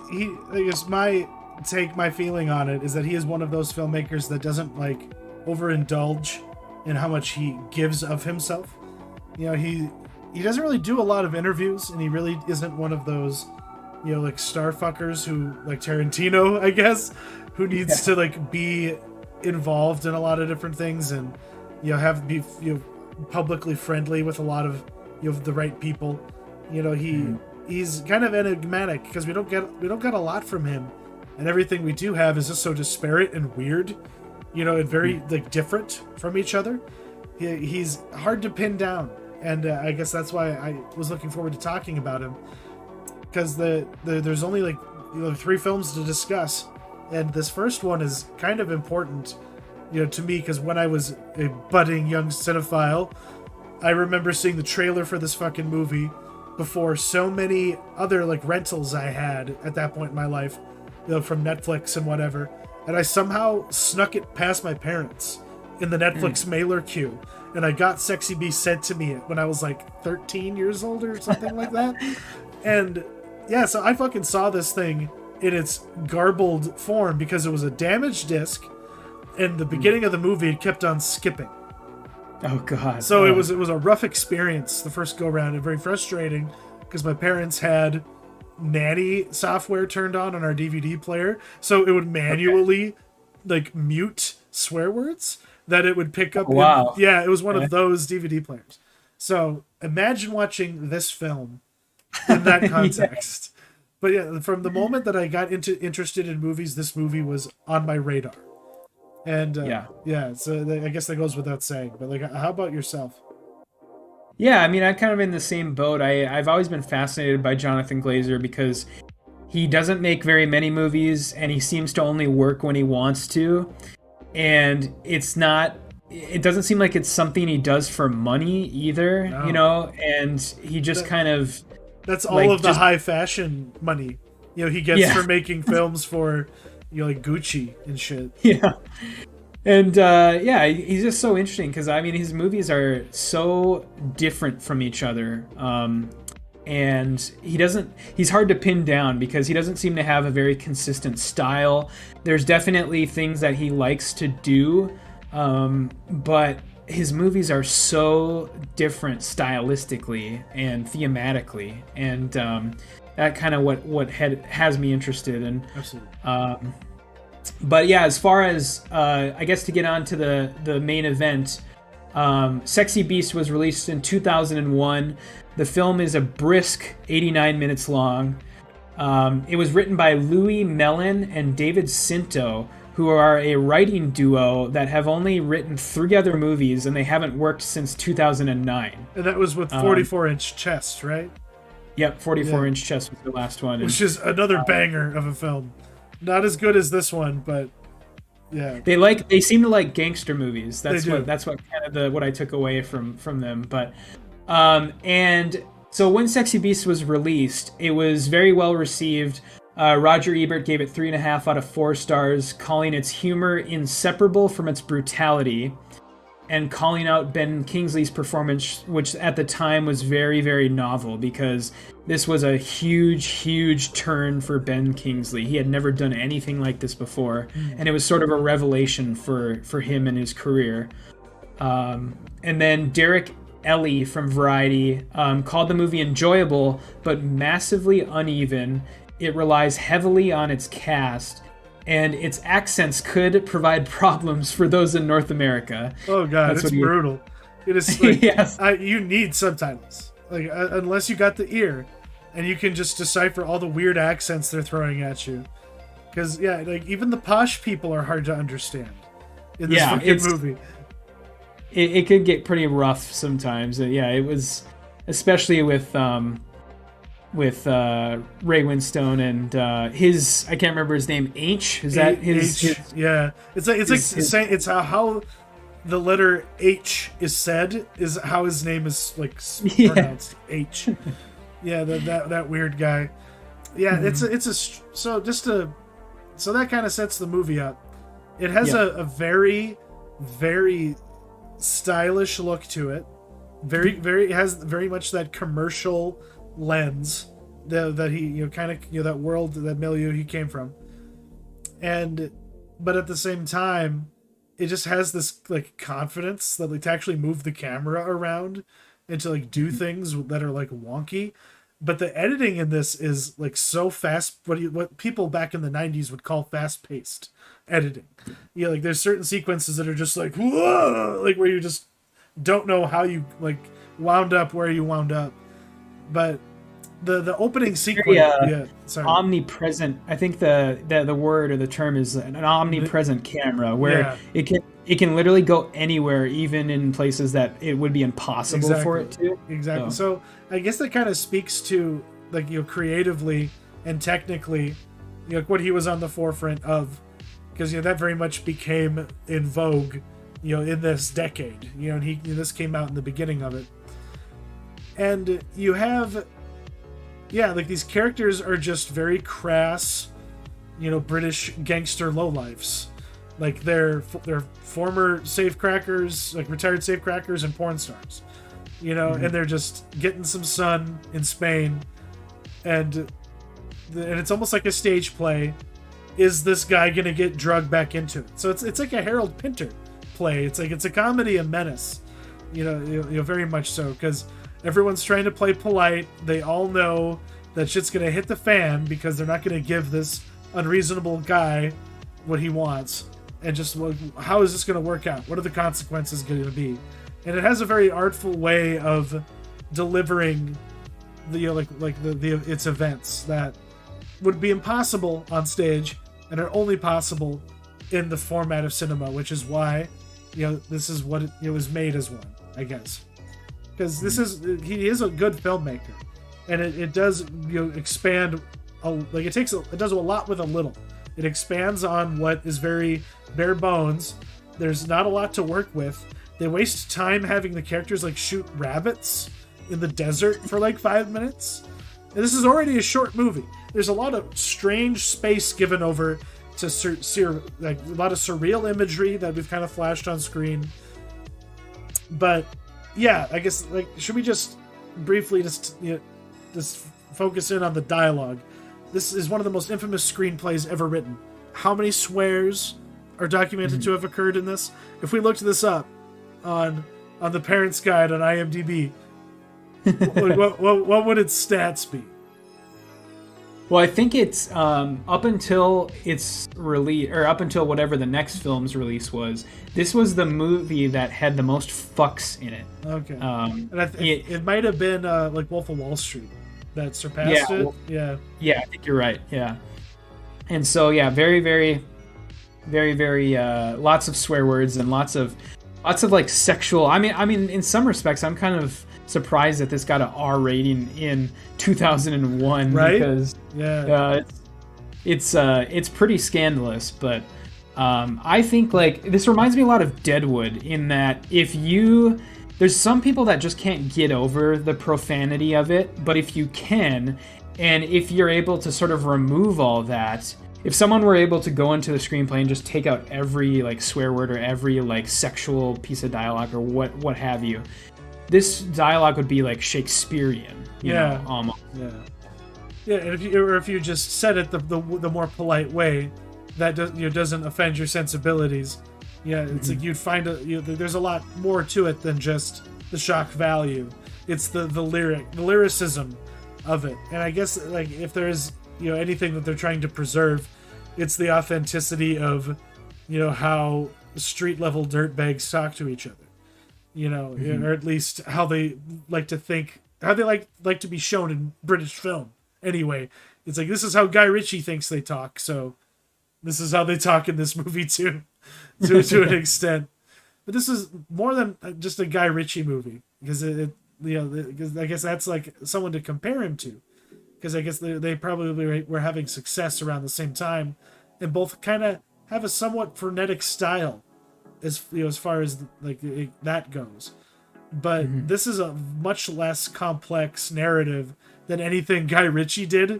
I guess my feeling on it is that he is one of those filmmakers that doesn't overindulge in how much he gives of himself. He doesn't really do a lot of interviews, and he really isn't one of those star fuckers who, like Tarantino, I guess, who needs to be involved in a lot of different things and be publicly friendly with a lot of the right people. He's kind of enigmatic because we don't get a lot from him, and everything we do have is just so disparate and weird, and very different from each other. He's hard to pin down, and I guess that's why I was looking forward to talking about him, because there's only 3 films to discuss, and this first one is kind of important to me, because when I was a budding young cinephile, I remember seeing the trailer for this fucking movie before so many other rentals I had at that point in my life, from Netflix and whatever, and I somehow snuck it past my parents in the Netflix mailer queue, and I got Sexy Beast sent to me when I was 13 years old or something like that. And yeah, so I fucking saw this thing in its garbled form because it was a damaged disc, and the beginning of the movie it kept on skipping. Oh god. So it was a rough experience the first go round, and very frustrating because my parents had nanny software turned on our DVD player, so it would manually mute swear words that it would pick up. Wow. It was one of those DVD players. So imagine watching this film in that context. But yeah, from the moment that I got interested in movies, this movie was on my radar. And so I guess that goes without saying. But how about yourself? Yeah, I mean, I'm kind of in the same boat. I've always been fascinated by Jonathan Glazer because he doesn't make very many movies, and he seems to only work when he wants to. And it doesn't seem like it's something he does for money either, and he just that's all of the high fashion money, he gets for making films for, Gucci and shit. Yeah. And he's just so interesting because his movies are so different from each other. and he's hard to pin down because he doesn't seem to have a very consistent style. There's definitely things that he likes to do, but his movies are so different stylistically and thematically, and that kind of what has me interested. And Absolutely. but yeah, as far as I guess to get on to the main event, Sexy Beast was released in 2001. The film is a brisk 89 minutes long. It was written by Louis Mellon and David Sinto, who are a writing duo that have only written 3 other movies, and they haven't worked since 2009. And that was with 44-inch chest, right? Yep, 44-inch chest was the last one. Which is another banger of a film. Not as good as this one, but yeah. They seem to like gangster movies. That's what kind of what I took away from them. But and so when Sexy Beast was released, it was very well received. Roger Ebert gave it 3.5 out of 4 stars, calling its humor inseparable from its brutality, and calling out Ben Kingsley's performance, which at the time was very, very novel, because this was a huge turn for Ben Kingsley. He had never done anything like this before, and it was sort of a revelation for him in his career. And then Derek Ellie from Variety called the movie enjoyable, but massively uneven. It relies heavily on its cast, and its accents could provide problems for those in North America. Oh god, it's brutal. It is like, yes. You need subtitles, like unless you got the ear, and you can just decipher all the weird accents they're throwing at you. Because like even the posh people are hard to understand in this fucking movie. It could get pretty rough sometimes. It was, especially with Ray Winstone and his, I can't remember his name. H, is that his? Yeah, it's how the letter H is said is how his name is like pronounced. H. Yeah, that weird guy. Yeah, so that kind of sets the movie up. It has a very, very stylish look to it. It has very much that commercial lens that he kind of that world, that milieu he came from, but at the same time it just has this like confidence that like to actually move the camera around and to like do things that are like wonky. But the editing in this is like so fast, what people back in the 90s would call fast-paced editing. Like there's certain sequences that are just like whoa, like where you just don't know how you like wound up where you wound up. But the opening sequence, omnipresent. I think the word or the term is an omnipresent camera, where it can literally go anywhere, even in places that it would be impossible for it to. Exactly. So I guess that kind of speaks to like creatively and technically, what he was on the forefront of, because that very much became in vogue, in this decade. And this came out in the beginning of it. And you have, like these characters are just very crass, British gangster lowlifes. Like they're former safecrackers, like retired safecrackers and porn stars, and they're just getting some sun in Spain, and it's almost like a stage play. Is this guy gonna get drugged back into it? So it's like a Harold Pinter play. It's like it's a comedy of menace, very much so, because everyone's trying to play polite. They all know that shit's gonna hit the fan because they're not gonna give this unreasonable guy what he wants. And just how is this gonna work out? What are the consequences gonna be? And it has a very artful way of delivering the its events that would be impossible on stage and are only possible in the format of cinema, which is why this is what it was made as one, I guess. Because he is a good filmmaker, and it does expand. It does a lot with a little. It expands on what is very bare bones. There's not a lot to work with. They waste time having the characters like shoot rabbits in the desert for like 5 minutes. And this is already a short movie. There's a lot of strange space given over to like a lot of surreal imagery that we've kind of flashed on screen. But yeah, I guess should we just briefly just focus in on the dialogue. This is one of the most infamous screenplays ever written. How many swears are documented to have occurred in this? If we looked this up on the Parents Guide on IMDb, what would its stats be? Well, I think it's up until its release, or up until whatever the next film's release was. This was the movie that had the most fucks in it. Okay, and it might have been like Wolf of Wall Street that surpassed it. Yeah, I think you're right. Yeah, and so very, very, very, very lots of swear words and lots of like sexual. I mean, in some respects, I'm kind of surprised that this got an R rating in 2001, right? Because it's pretty scandalous. But I think like this reminds me a lot of Deadwood in that there's some people that just can't get over the profanity of it, but if you can, and if you're able to sort of remove all that. If someone were able to go into the screenplay and just take out every like swear word or every like sexual piece of dialogue or what have you, this dialogue would be like Shakespearean, you know, almost. Yeah, and if you just said it the more polite way, that doesn't offend your sensibilities. Yeah, it's like you'd find there's a lot more to it than just the shock value. It's the lyricism of it, and I guess like if there is anything that they're trying to preserve, it's the authenticity of how street level dirtbags talk to each other. Or at least how they like to think, how they like to be shown in British film. Anyway, it's like this is how Guy Ritchie thinks they talk, so this is how they talk in this movie too, to an extent. But this is more than just a Guy Ritchie movie because because I guess that's like someone to compare him to, because I guess they probably were having success around the same time, and both kind of have a somewhat frenetic style. As far as like that goes, but this is a much less complex narrative than anything Guy Ritchie did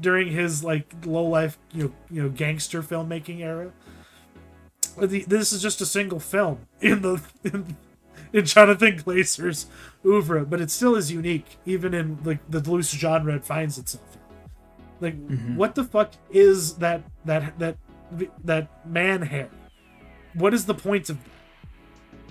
during his like low life gangster filmmaking era. This is just a single film in Jonathan Glazer's oeuvre, but it still is unique, even in like the loose genre it finds itself in. Like, what the fuck is that man hair? What is the point of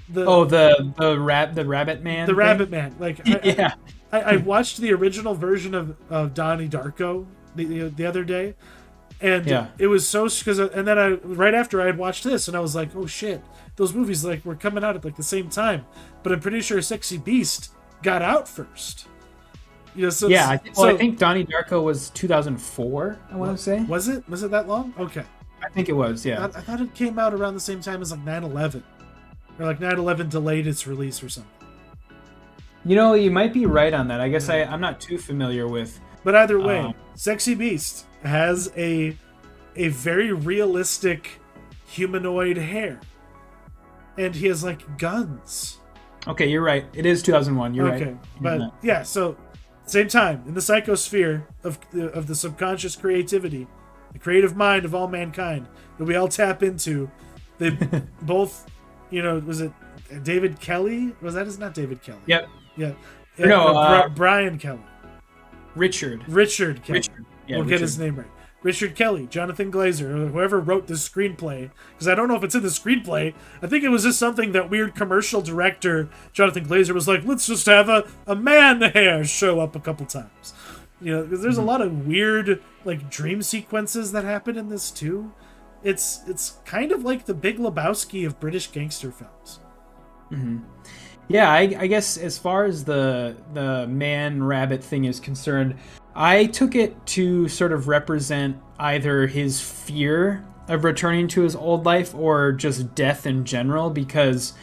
that? The rabbit man. The rabbit man. Like yeah. I watched the original version of Donnie Darko the other day, and it was so and then right after I had watched this, and I was like, oh shit, those movies like were coming out at like the same time, but I'm pretty sure Sexy Beast got out first. I think Donnie Darko was 2004. I want to say. Was it that long? Okay. I think it was, yeah. I thought it came out around the same time as like 9/11. Or like 9/11 delayed its release or something. You might be right on that. I guess I'm not too familiar with. But either way, Sexy Beast has a very realistic humanoid hair. And he has like guns. Okay, you're right. It is 2001. You're right. Okay, but yeah, so same time, in the psychosphere of the subconscious creativity, the creative mind of all mankind that we all tap into. They both, was it David Kelly? Was that not David Kelly? Yep. Yeah. No, Brian Kelly. Richard Kelly. Yeah, we'll get his name right. Richard Kelly, Jonathan Glazer, or whoever wrote this screenplay, because I don't know if it's in the screenplay. I think it was just something that weird commercial director Jonathan Glazer was like, let's just have a man hair show up a couple times. Because there's a lot of weird like dream sequences that happen in this too. It's kind of like the Big Lebowski of British gangster films. Yeah, I guess as far as the man rabbit thing is concerned, I took it to sort of represent either his fear of returning to his old life or just death in general, because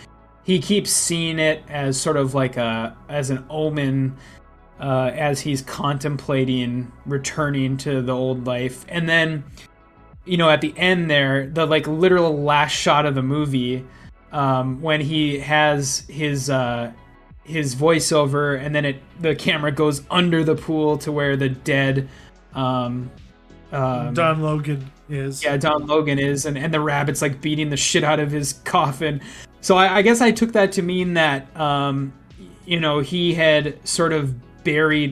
he keeps seeing it as sort of like as an omen. As he's contemplating returning to the old life. And then, at the end there, the like literal last shot of the movie, when he has his voiceover, and then the camera goes under the pool to where the dead Don Logan is. Yeah, Don Logan is, and the rabbit's like beating the shit out of his coffin. So I guess I took that to mean that he had sort of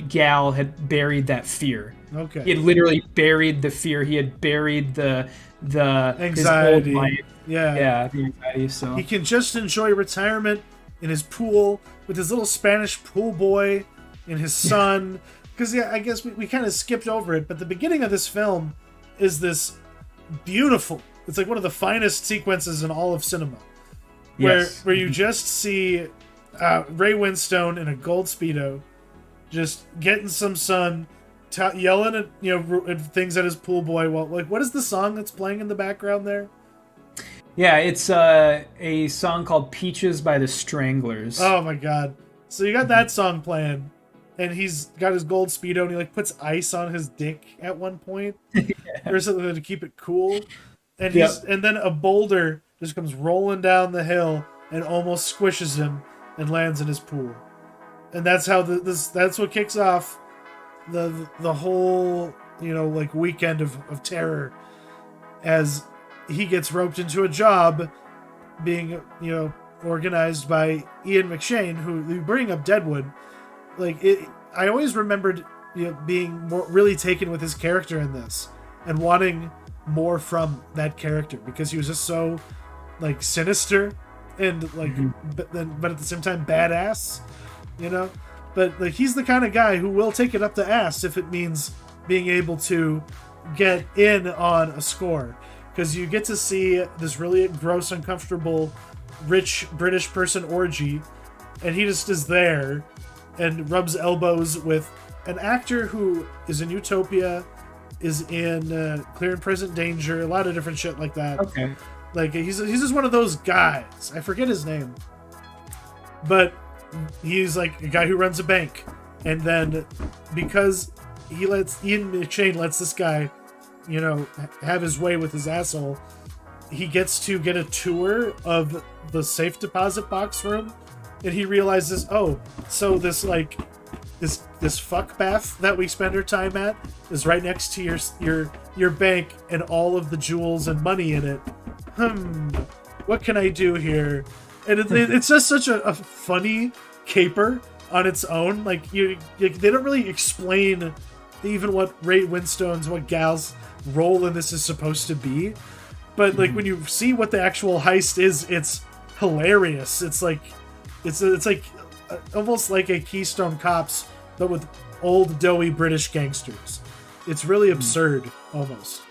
Gal had buried that fear. Okay. He had literally buried the fear. He had buried the anxiety. His old life. Yeah, the anxiety. So he can just enjoy retirement in his pool with his little Spanish pool boy and his son. Because I guess we kind of skipped over it, but the beginning of this film is this beautiful. It's like one of the finest sequences in all of cinema, where you just see Ray Winstone in a gold Speedo, just getting some sun, yelling at at things at his pool boy. Well, like, what is the song that's playing in the background there? Yeah, it's a song called "Peaches" by the Stranglers. Oh my god! So you got that song playing, and he's got his gold Speedo, and he like puts ice on his dick at one point, or something to keep it cool. And and then a boulder just comes rolling down the hill and almost squishes him and lands in his pool. And that's how that's what kicks off the whole like weekend of terror, as he gets roped into a job being organized by Ian McShane, who bring up Deadwood. Like I always remembered being really taken with his character in this and wanting more from that character, because he was just so like sinister and like but at the same time badass, but like he's the kind of guy who will take it up the ass if it means being able to get in on a score, because you get to see this really gross, uncomfortable rich British person orgy, and he just is there and rubs elbows with an actor who is in Utopia, is in Clear and Present Danger, a lot of different shit like that. Okay. Like he's just one of those guys. I forget his name, but he's like a guy who runs a bank, and then because Ian McShane lets this guy, have his way with his asshole, he gets to get a tour of the safe deposit box room, and he realizes, oh, so this like this fuck bath that we spend our time at is right next to your bank and all of the jewels and money in it. What can I do here? And it's just such a funny caper on its own. Like they don't really explain even what Ray Winstone's, what Gal's role in this is supposed to be, but like when you see what the actual heist is, it's hilarious. It's like almost like a Keystone Cops, but with old doughy British gangsters. It's really absurd, almost.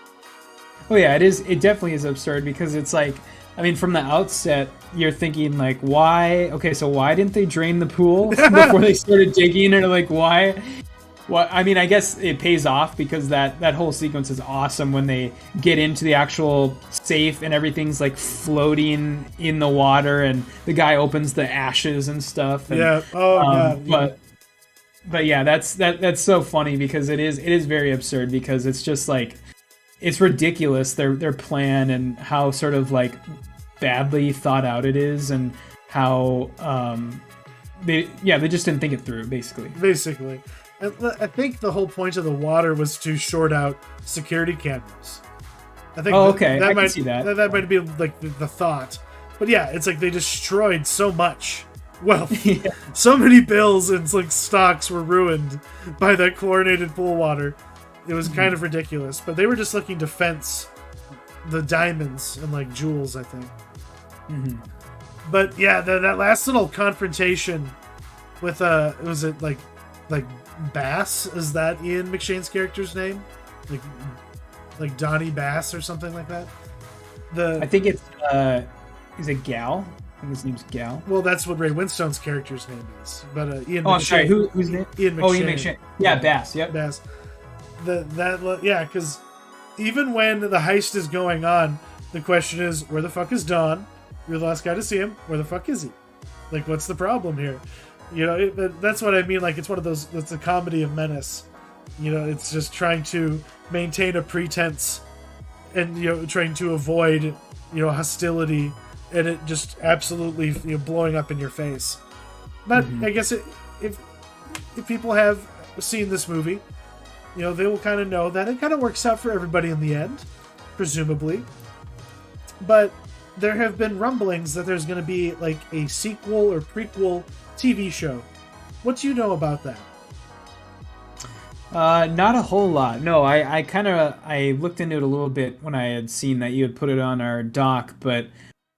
Oh yeah, it is. It definitely is absurd, because it's like, I mean, from the outset, you're thinking like, why? Okay, so why didn't they drain the pool before they started digging? Or like, why? Well, I mean, I guess it pays off, because that whole sequence is awesome when they get into the actual safe and everything's like floating in the water, and the guy opens the ashes and stuff. And, yeah. Oh god. But yeah, that's so funny, because it is very absurd, because it's just like, it's ridiculous their plan and how sort of like badly thought out it is, and how they just didn't think it through, basically. I think the whole point of the water was to short out security cameras. I think. Oh, okay. I can see that. That might be like the thought, but yeah, it's like they destroyed so much. Well, so many bills and like stocks were ruined by that chlorinated pool water. It was kind of ridiculous, but they were just looking to fence the diamonds and like jewels, I think. But yeah, that last little confrontation with was it like Bass? Is that Ian McShane's character's name? Like Donnie Bass or something like that? I think it's is it Gal? I think his name's Gal. Well, that's what Ray Winstone's character's name is. But Ian McShane. I'm sorry. Who's name? Ian McShane. Oh, Ian McShane. Yeah, Bass. Yep. Bass. Because even when the heist is going on, the question is, where the fuck is Don? You're the last guy to see him. Where the fuck is he? Like, what's the problem here? That's what I mean. Like, it's one of those. It's a comedy of menace. It's just trying to maintain a pretense, and trying to avoid hostility, and it just absolutely blowing up in your face. But I guess if people have seen this movie, they will kind of know that it kind of works out for everybody in the end, presumably. But there have been rumblings that there's going to be like a sequel or prequel TV show. What do you know about that? Not a whole lot. No, I looked into it a little bit when I had seen that you had put it on our doc, but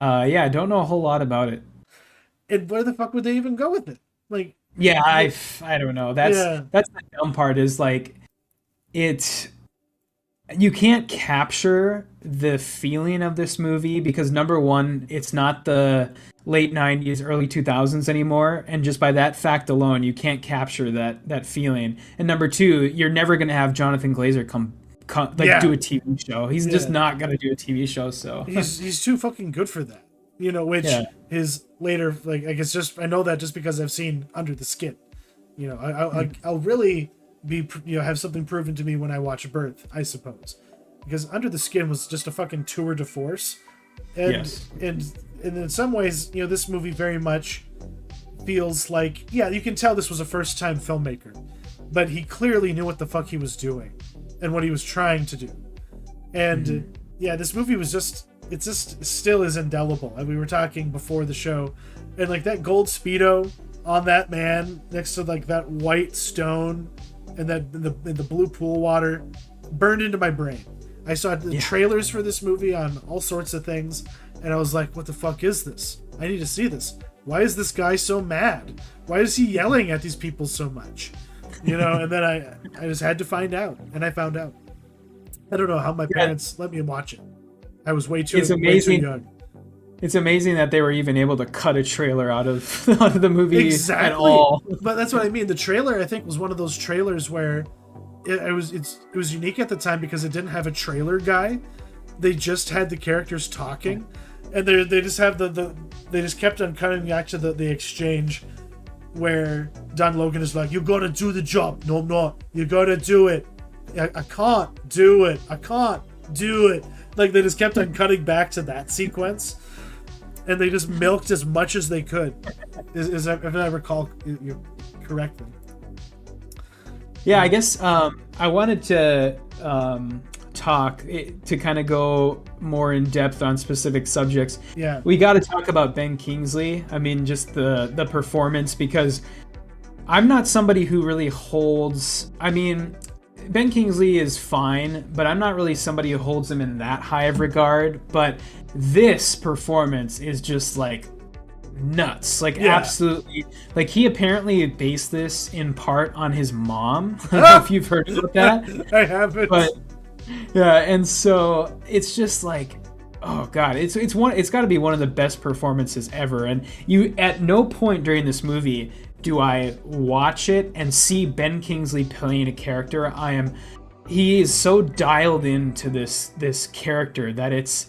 yeah, I don't know a whole lot about it. And where the fuck would they even go with it? Like, Yeah, like I don't know. yeah, That's the dumb part is like it you can't capture the feeling of this movie because number one, it's not the late 90s, early 2000s anymore, and just by that fact alone, you can't capture that feeling. And number two, you're never going to have Jonathan Glazer come like yeah, do a TV show. He's just yeah. not going to do a TV show, so He's too fucking good for that. Which yeah. his later, like, I guess, just I know that just because I've seen Under the Skin. I'll really be have something proven to me when I watch Birth, I suppose, because Under the Skin was just a fucking tour de force, and Yes. and in some ways, this movie very much feels like, yeah, you can tell this was a first time filmmaker, but he clearly knew what the fuck he was doing and what he was trying to do. And yeah, this movie was just still is indelible. And we were talking before the show, and like that gold Speedo on that man next to like that white stone and that in the blue pool water burned into my brain. I saw the trailers for this movie on all sorts of things, and I was like, what the fuck is this? I need to see this. Why is this guy so mad? Why is he yelling at these people so much? And then I just had to find out, and I found out. I don't know how my parents let me watch it. I was way too young. It's amazing that they were even able to cut a trailer out of out of the movie at all. But that's what I mean. The trailer, I think, was one of those trailers where it was unique at the time because it didn't have a trailer guy. They just had the characters talking, and they just have they just kept on cutting back to the exchange where Don Logan is like, "You gotta do the job." "No, I'm not. You gotta do it." I can't do it. I can't do it. Like, they just kept on cutting back to that sequence, and they just milked as much as they could. If I recall you correctly. Yeah, I guess I wanted to talk to kind of go more in depth on specific subjects. Yeah, we got to talk about Ben Kingsley. I mean, just the performance, because I'm not somebody who really holds. I mean, Ben Kingsley is fine, but I'm not really somebody who holds him in that high of regard. But this performance is just like nuts, like absolutely. Like, he apparently based this in part on his mom. I don't know if you've heard about that. I haven't. But yeah, and so it's just like, oh god, it's got to be one of the best performances ever. And you, at no point during this movie do I watch it and see Ben Kingsley playing a character. He is so dialed into this character that it's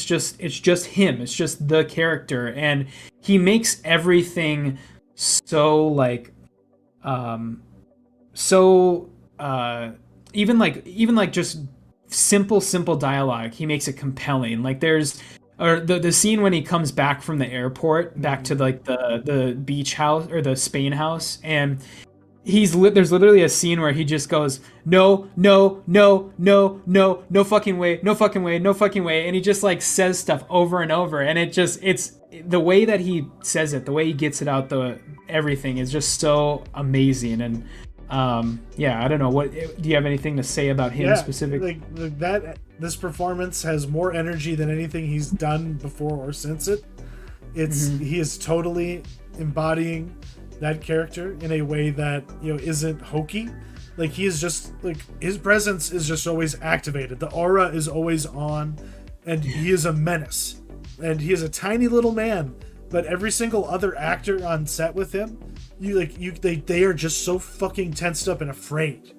just him. It's just the character, and he makes everything so like even like just simple dialogue. He makes it compelling. Like, there's the scene when he comes back from the airport back to like the beach house or the Spain house, and there's literally a scene where he just goes, no fucking way, no fucking way, no fucking way, and he just like says stuff over and over, and it's the way that he says it, the way he gets it out, everything is just so amazing. And yeah, I don't know, what do you have anything to say about him specifically? Like that, this performance has more energy than anything he's done before or since it. He is totally embodying that character in a way that isn't hokey. Like, he is just like, his presence is just always activated. The aura is always on, and he is a menace. And he is a tiny little man, but every single other actor on set with him, they are just so fucking tensed up and afraid.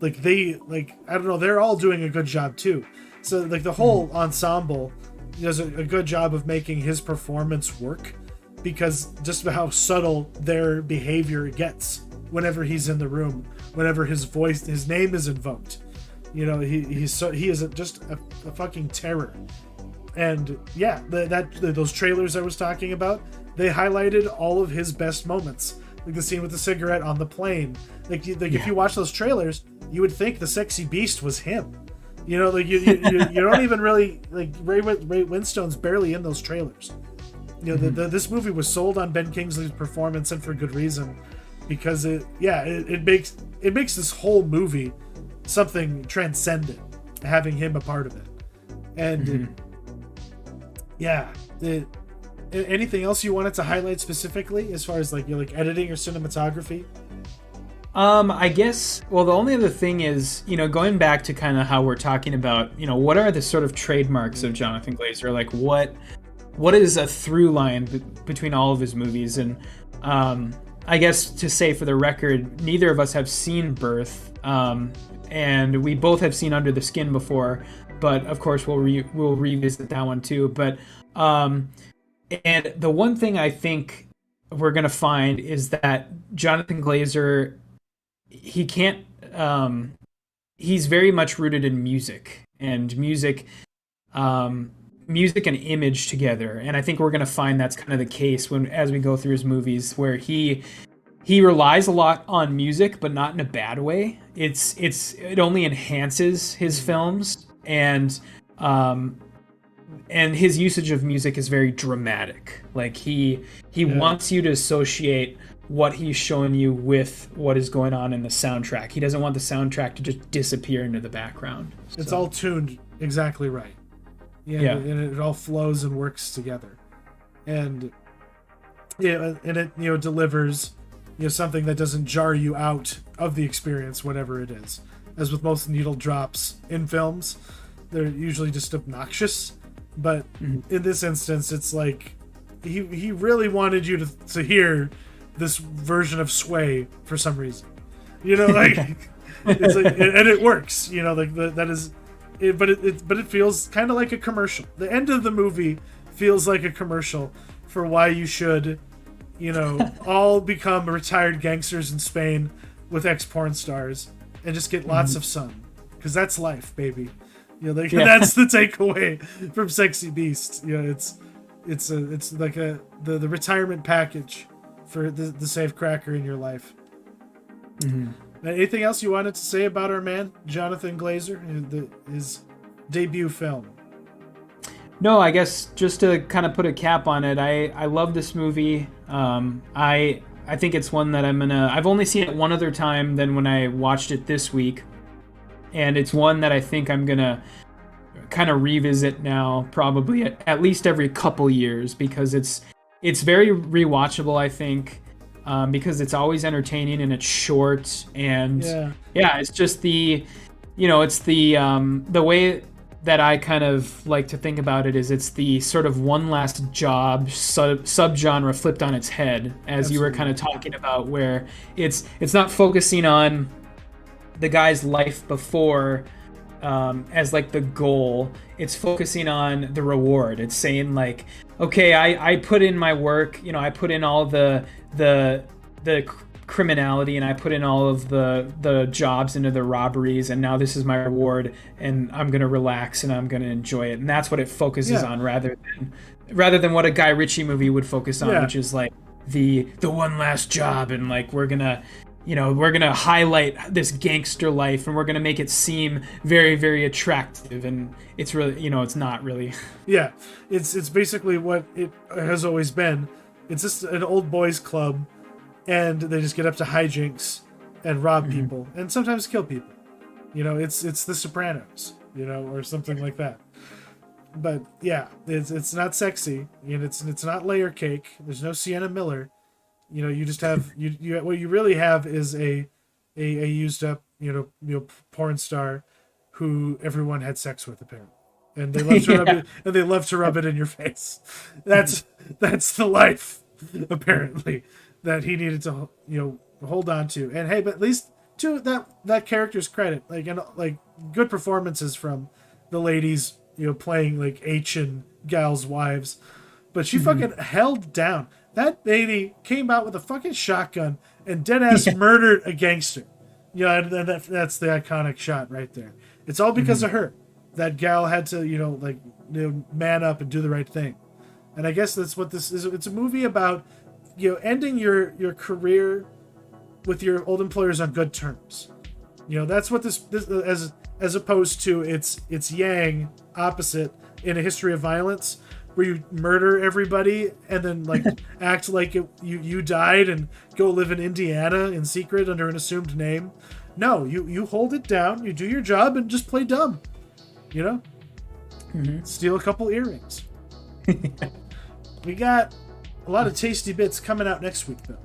I don't know, they're all doing a good job too. So like the whole ensemble does a good job of making his performance work, because just how subtle their behavior gets whenever he's in the room, whenever his name is invoked. He is just a fucking terror. And yeah, those trailers I was talking about, they highlighted all of his best moments. Like the scene with the cigarette on the plane. If you watch those trailers, you would think the sexy beast was him. You don't even really, like, Ray Winstone's barely in those trailers. This movie was sold on Ben Kingsley's performance, and for good reason. because it makes this whole movie something transcendent, having him a part of it. And anything else you wanted to highlight specifically as far as like editing or cinematography? I guess, well, the only other thing is, going back to kind of how we're talking about, what are the sort of trademarks of Jonathan Glazer? Like what is a through line between all of his movies? And I guess to say for the record, neither of us have seen Birth, and we both have seen Under the Skin before, but of course we'll revisit that one too. But and the one thing I think we're gonna find is that Jonathan Glazer, he can't. He's very much rooted in music and music and image together, and I think we're gonna find that's kind of the case as we go through his movies, where he relies a lot on music, but not in a bad way. It only enhances his films, and his usage of music is very dramatic. Like he wants you to associate what he's showing you with what is going on in the soundtrack. He doesn't want the soundtrack to just disappear into the background. It's all tuned exactly right. Yeah. And it all flows and works together. And it delivers something that doesn't jar you out of the experience, whatever it is. As with most needle drops in films, they're usually just obnoxious. But in this instance, it's like he really wanted you to hear this version of Sway for some reason, like it's like, and it works, that is it, but it feels kind of like a commercial. The end of the movie feels like a commercial for why you should all become retired gangsters in Spain with ex-porn stars and just get lots of sun, because that's life, baby. That's the takeaway from Sexy Beast. It's like the retirement package for the safe cracker in your life. Anything else you wanted to say about our man Jonathan Glazer, his debut film? No, I guess just to kind of put a cap on it, I love this movie. I think it's one that I've only seen it one other time than when I watched it this week, and it's one that I think I'm gonna kind of revisit now, probably at least every couple years, because it's very rewatchable, I think, because it's always entertaining and it's short, and it's just it's the way that I kind of like to think about it is it's the sort of one last job subgenre flipped on its head, as Absolutely. You were kind of talking about, where it's not focusing on the guy's life before as like the goal. It's focusing on the reward. It's saying like, okay, I put in my work, I put in all the criminality, and I put in all of the jobs into the robberies, and now this is my reward, and I'm gonna relax and I'm gonna enjoy it. And that's what it focuses on, rather than what a Guy Ritchie movie would focus on, which is like the one last job, and like we're gonna highlight this gangster life, and we're gonna make it seem very, very attractive, and it's really, it's not really. Yeah, it's basically what it has always been. It's just an old boys club, and they just get up to hijinks and rob people, and sometimes kill people. It's The Sopranos, or something like that. But yeah, it's not sexy, and it's not layer cake. There's no Sienna Miller. You just have you what you really have is a used up porn star who everyone had sex with, apparently, and they love to rub it, and they love to rub it in your face. That's the life, apparently, that he needed to hold on to. And hey, but at least to that character's credit, like good performances from the ladies playing like H and gals' wives, but she fucking held down. That lady came out with a fucking shotgun and deadass murdered a gangster. And that's the iconic shot right there. It's all because of her. That gal had to, man up and do the right thing. And I guess that's what this is. It's a movie about, ending your career with your old employers on good terms. That's what this as opposed to its yang opposite in A History of Violence, where you murder everybody and then like act like you died and go live in Indiana in secret under an assumed name. No, you hold it down, you do your job, and just play dumb. You know? Mm-hmm. Steal a couple earrings. We got a lot of tasty bits coming out next week, though.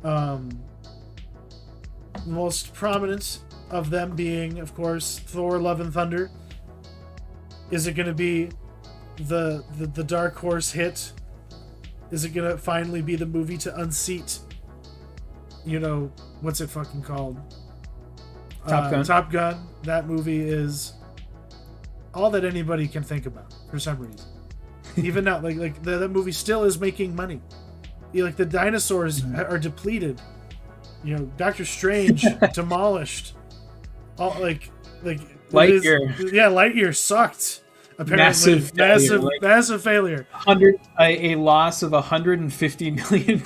The most prominent of them being, of course, Thor: Love and Thunder. Is it going to be the dark horse hit? Is it going to finally be the movie to unseat, you know, what's it fucking called? Top Gun. Top Gun. That movie is all that anybody can think about for some reason. Even now, like that movie still is making money. Like the dinosaurs are depleted. You know, Doctor Strange demolished. All like Lightyear. Lightyear sucked. Apparently, massive failure. A loss of $150 million.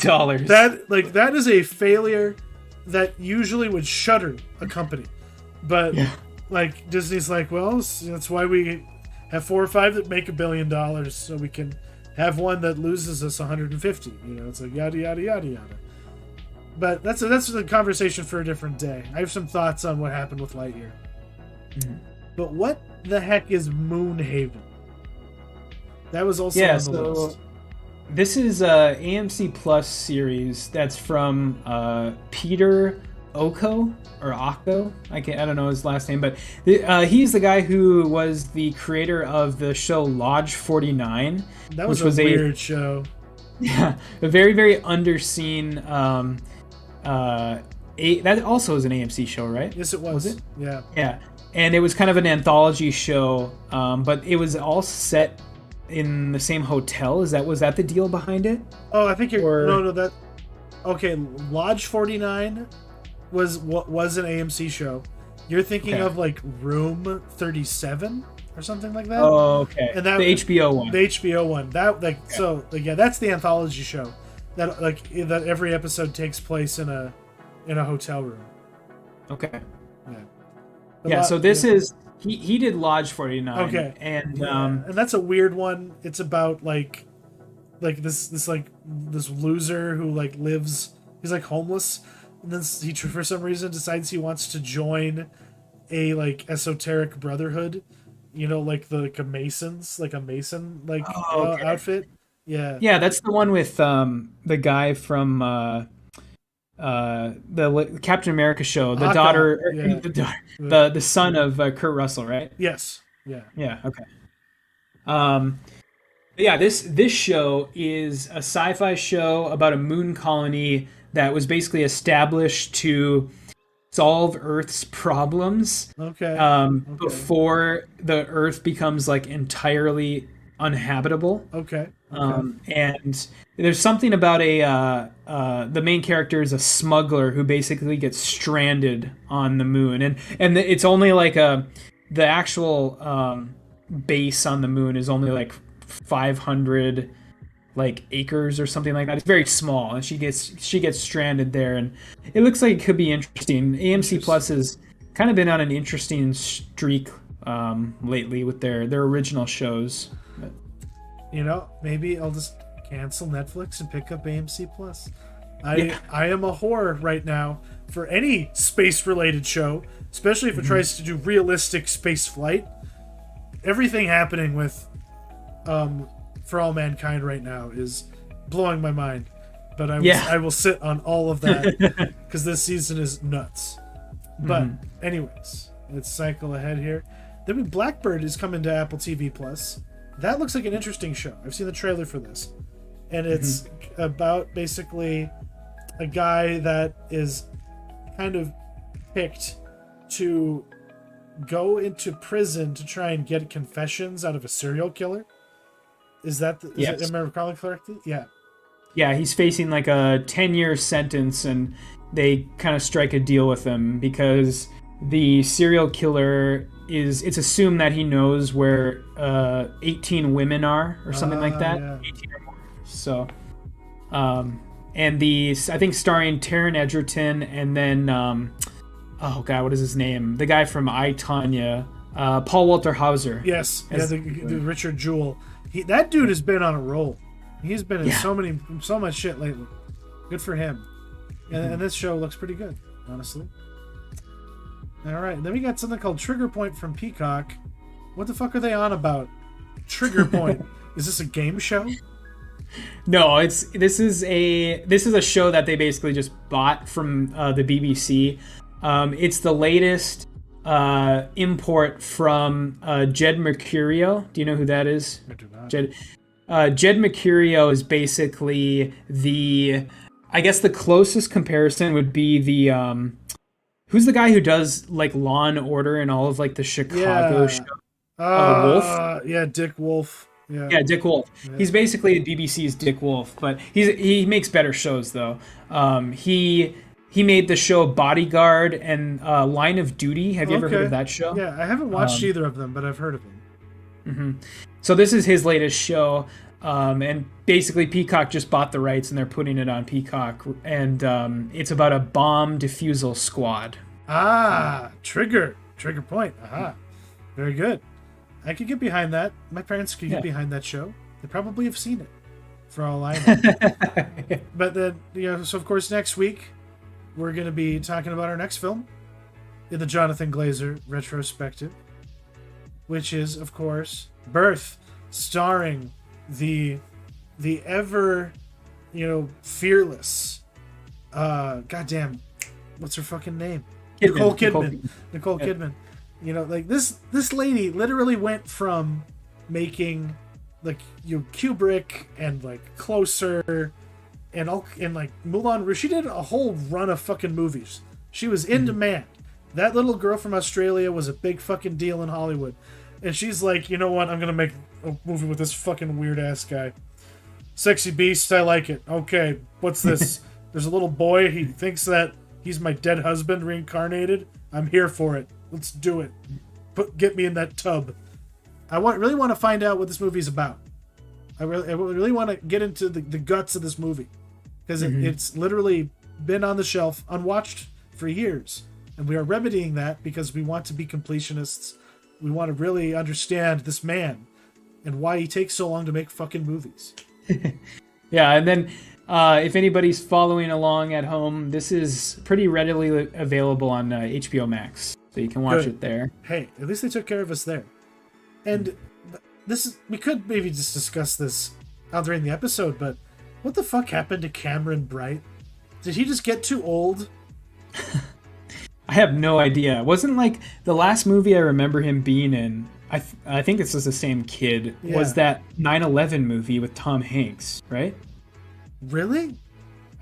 That is a failure that usually would shutter a company, but like Disney's like, well, that's why we have 4 or 5 that make $1 billion, so we can have one that loses us 150. You know, it's like yada yada yada yada. But that's a conversation for a different day. I have some thoughts on what happened with Lightyear. Mm-hmm. But what the heck is Moonhaven? That was also on the list. This is a AMC Plus series that's from Peter Oko or Ocko. I don't know his last name, but he's the guy who was the creator of the show Lodge 49. That was a weird show. Yeah, a very, very underseen. That also is an AMC show, right? Yes, it was. Was it? Yeah. Yeah, and it was kind of an anthology show, but it was all set in the same hotel. Was that the deal behind it? Oh, I think you're okay. Lodge 49 was an AMC show. You're thinking of like Room 37 or something like that. Oh, okay. And that the HBO one. The HBO one. That's the anthology show. That every episode takes place in a hotel room. Okay. Yeah. So this is he did Lodge 49. Okay. And and that's a weird one. It's about like this loser who like lives. He's like homeless, and then he for some reason decides he wants to join a like esoteric brotherhood. You know, like a Masons, like a Mason outfit. Yeah. Yeah, that's the one with the guy from the Captain America show, the daughter, the son of Kurt Russell, right? Yes. Yeah. Yeah. Okay. This show is a sci-fi show about a moon colony that was basically established to solve Earth's problems. Before the Earth becomes like entirely uninhabitable. Okay. And there's something about the main character is a smuggler who basically gets stranded on the moon, and it's only like the actual base on the moon is only like 500 like acres or something like that. It's very small, and she gets stranded there, and it looks like it could be interesting. AMC Plus has kind of been on an interesting streak lately with their original shows. But, you know, maybe I'll just cancel Netflix and pick up AMC Plus. I am a whore right now for any space-related show, especially if it tries to do realistic space flight. Everything happening with For All Mankind right now is blowing my mind. But I will sit on all of that because this season is nuts. But anyways, let's cycle ahead here. Then Blackbird is coming to Apple TV Plus. That looks like an interesting show. I've seen the trailer for this. And it's about basically a guy that is kind of picked to go into prison to try and get confessions out of a serial killer. Am I recalling correctly? Yeah. Yeah, he's facing like a 10-year sentence, and they kind of strike a deal with him because the serial killer it's assumed that he knows where 18 women are or something like that. Yeah. 18 or more. So, and I think starring Taron Egerton, and then what is his name? The guy from I, Tonya, Paul Walter Hauser. Yes, the Richard Jewell. That dude has been on a roll. He's been in so much shit lately. Good for him. And this show looks pretty good, honestly. All right, then we got something called Trigger Point from Peacock. What the fuck are they on about? Trigger Point. Is this a game show? No, this is a show that they basically just bought from the BBC. It's the latest import from Jed Mercurio. Do you know who that is? I do not. Jed Mercurio is basically I guess the closest comparison would be the who's the guy who does like Law and Order and all of like the Chicago show? Wolf? Yeah, Dick Wolf. Yeah, Dick Wolf. Yeah. He's basically BBC's Dick Wolf, but he makes better shows though. He made the show Bodyguard and Line of Duty. Have you ever heard of that show? Yeah, I haven't watched either of them, but I've heard of them. Mm-hmm. So this is his latest show, and basically Peacock just bought the rights and they're putting it on Peacock, and it's about a bomb defusal squad. Trigger Point. Very good. I could get behind that. My parents could get behind that show. They probably have seen it, for all I know. But then, so of course next week we're going to be talking about our next film in the Jonathan Glazer Retrospective, which is, of course, Birth, starring the ever, fearless, goddamn, what's her fucking name? Nicole Kidman. This lady literally went from making like Kubrick and like Closer and like Moulin Rouge. She did a whole run of fucking movies. She was in demand. That little girl from Australia was a big fucking deal in Hollywood. And she's like, you know what? I'm going to make a movie with this fucking weird ass guy. Sexy Beast, I like it. Okay, what's this? There's a little boy. He thinks that he's my dead husband reincarnated. I'm here for it. Let's do it. Get me in that tub. I really want to find out what this movie's about. I really want to get into the guts of this movie. Because it's literally been on the shelf, unwatched for years. And we are remedying that because we want to be completionists. We want to really understand this man and why he takes so long to make fucking movies. Yeah, and then if anybody's following along at home, this is pretty readily available on HBO Max. So you can watch it there. Hey, at least they took care of us there. And we could maybe just discuss this out during the episode, but what the fuck happened to Cameron Bright? Did he just get too old? I have no idea. Wasn't like the last movie I remember him being in, I think this was the same kid, was that 9/11 movie with Tom Hanks, right? Really?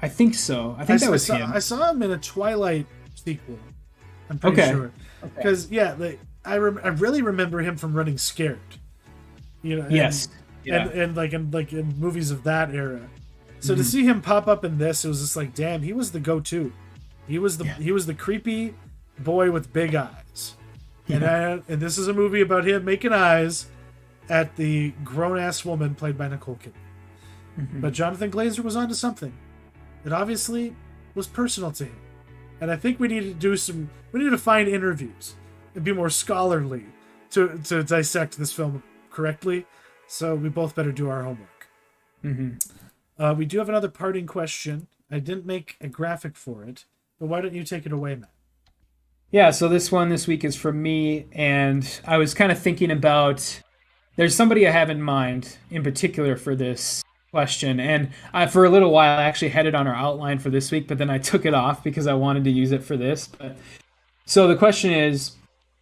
I think so. I think that was him. I saw him in a Twilight sequel. I'm pretty sure. Because, I really remember him from Running Scared. Yes. And in movies of that era. So to see him pop up in this, it was just like, damn, he was the go-to. He was the creepy boy with big eyes. And this is a movie about him making eyes at the grown-ass woman played by Nicole Kidman. But Jonathan Glazer was onto something. It obviously was personal to him. And I think we need to find interviews and be more scholarly to dissect this film correctly. So we both better do our homework. We do have another parting question. I didn't make a graphic for it, but why don't you take it away, Matt? Yeah, so this week is from me, and I was kind of thinking about, there's somebody I have in mind in particular for this question, and for a little while I actually had it on our outline for this week, but then I took it off because I wanted to use it for this. So the question is,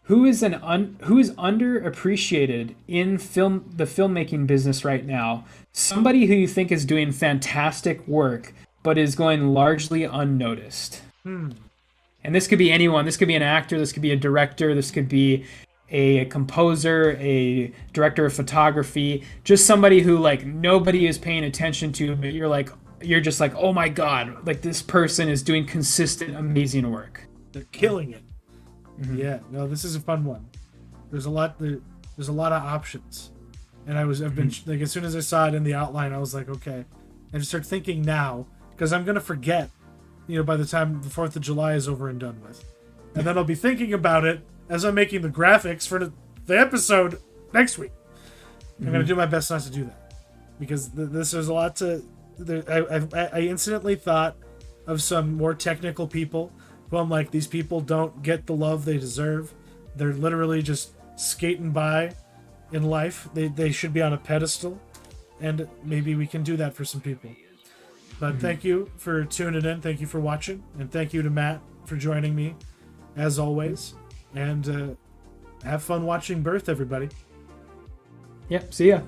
who is underappreciated in the filmmaking business right now? Somebody who you think is doing fantastic work, but is going largely unnoticed. And this could be anyone. This could be an actor. This could be a director. This could be a composer, a director of photography. Just somebody who like nobody is paying attention to, but you're just like, oh my god, like this person is doing consistent, amazing work. They're killing it. Yeah, no, this is a fun one. There's a lot of options, and I've been like, as soon as I saw it in the outline, I was like, okay, I just start thinking now because I'm gonna forget, by the time the 4th of July is over and done with, and then I'll be thinking about it as I'm making the graphics for the episode next week. I'm going to do my best not to do that, because this is a lot to. I instantly thought of some more technical people who I'm like, these people don't get the love they deserve. They're literally just skating by in life. They should be on a pedestal, and maybe we can do that for some people. But thank you for tuning in. Thank you for watching, and thank you to Matt for joining me, as always. And have fun watching Birth, everybody. Yep. See ya.